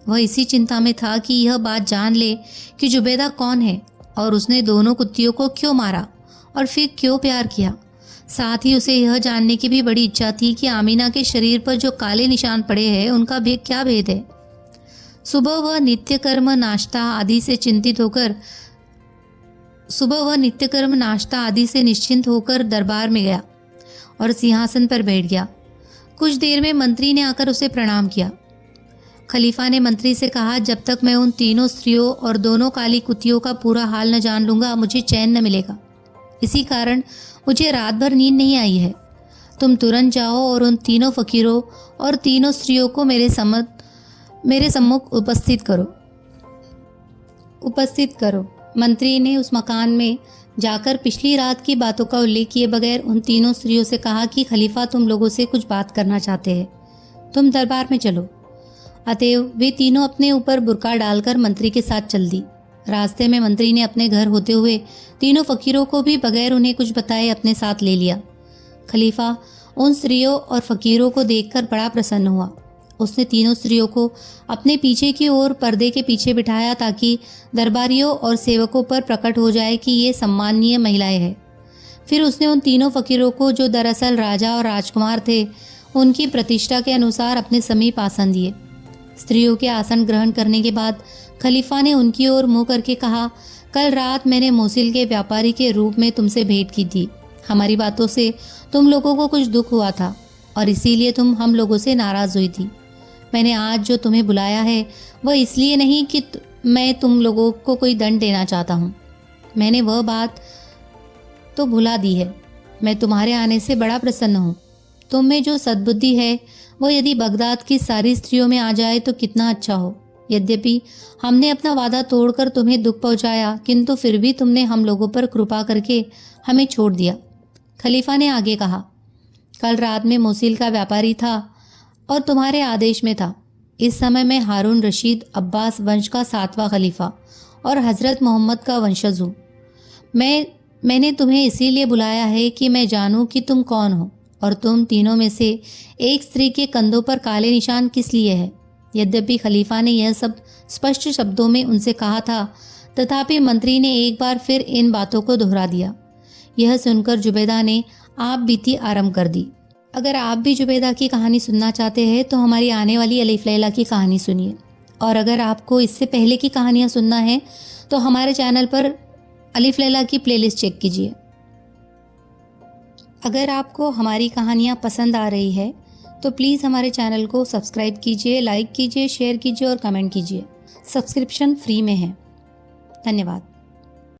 वह इसी चिंता में था कि यह बात जान ले कि जुबैदा कौन है और उसने दोनों कुत्तियों को क्यों मारा और फिर क्यों प्यार किया। साथ ही उसे यह जानने की भी बड़ी इच्छा थी कि आमीना के शरीर पर जो काले निशान पड़े हैं उनका भी क्या भेद है। सुबह वह नित्यकर्म नाश्ता आदि से निश्चिंत होकर दरबार में गया और सिंहासन पर बैठ गया। कुछ देर में मंत्री ने आकर उसे प्रणाम किया। खलीफा ने मंत्री से कहा, जब तक मैं उन तीनों स्त्रियों और दोनों काली कुतियों का पूरा हाल न जान लूँगा मुझे चैन न मिलेगा। इसी कारण मुझे रात भर नींद नहीं आई है। तुम तुरंत जाओ और उन तीनों फकीरों और तीनों स्त्रियों को मेरे सम्मुख उपस्थित करो। मंत्री ने उस मकान में जाकर पिछली रात की बातों का उल्लेख किए बगैर उन तीनों स्त्रियों से कहा कि खलीफा तुम लोगों से कुछ बात करना चाहते हैं, तुम दरबार में चलो। अतएव वे तीनों अपने ऊपर बुर्का डालकर मंत्री के साथ चल दी। रास्ते में मंत्री ने अपने घर होते हुए तीनों फकीरों को भी बगैर उन्हें कुछ बताए अपने साथ ले लिया। खलीफा उन स्त्रियों और फकीरों को देखकर बड़ा प्रसन्न हुआ। उसने तीनों स्त्रियों को अपने पीछे की ओर पर्दे के पीछे बिठाया ताकि दरबारियों और सेवकों पर प्रकट हो जाए कि ये सम्माननीय महिलाएं हैं। फिर उसने उन तीनों फकीरों को, जो दरअसल राजा और राजकुमार थे, उनकी प्रतिष्ठा के अनुसार अपने समीप आसन दिए। स्त्रियों के आसन ग्रहण करने के बाद खलीफा ने उनकी ओर मुंह करके कहा, कल रात मैंने मोसिल के व्यापारी के रूप में तुमसे भेंट की थी। हमारी बातों से तुम लोगों को कुछ दुख हुआ था और इसीलिए तुम हम लोगों से नाराज हुई थी। मैंने आज जो तुम्हें बुलाया है वह इसलिए नहीं कि मैं तुम लोगों को कोई दंड देना चाहता हूँ। मैंने वह बात तो भुला दी है। मैं तुम्हारे आने से बड़ा प्रसन्न हूँ। तुम में जो सद्बुद्धि है वह यदि बगदाद की सारी स्त्रियों में आ जाए तो कितना अच्छा हो। यद्यपि हमने अपना वादा तोड़कर तुम्हें दुख पहुंचाया, किंतु फिर भी तुमने हम लोगों पर कृपा करके हमें छोड़ दिया। खलीफा ने आगे कहा, कल रात में मोसिल का व्यापारी था और तुम्हारे आदेश में था। इस समय मैं हारून रशीद अब्बास वंश का 7वां खलीफा और हज़रत मोहम्मद का वंशज हूँ। मैंने तुम्हें इसीलिए बुलाया है कि मैं जानूं कि तुम कौन हो और तुम तीनों में से एक स्त्री के कंधों पर काले निशान किस लिए है। यद्यपि खलीफा ने यह सब स्पष्ट शब्दों में उनसे कहा था, तथापि मंत्री ने एक बार फिर इन बातों को दोहरा दिया। यह सुनकर जुबैदा ने आप बीती आरंभ कर दी। अगर आप भी जुबैदा की कहानी सुनना चाहते हैं तो हमारी आने वाली अलिफ लैला की कहानी सुनिए, और अगर आपको इससे पहले की कहानियाँ सुनना है तो हमारे चैनल पर अलिफ लैला की प्लेलिस्ट चेक कीजिए। अगर आपको हमारी कहानियाँ पसंद आ रही है तो प्लीज़ हमारे चैनल को सब्सक्राइब कीजिए, लाइक कीजिए, शेयर कीजिए और कमेंट कीजिए। सब्सक्रिप्शन फ्री में है। धन्यवाद।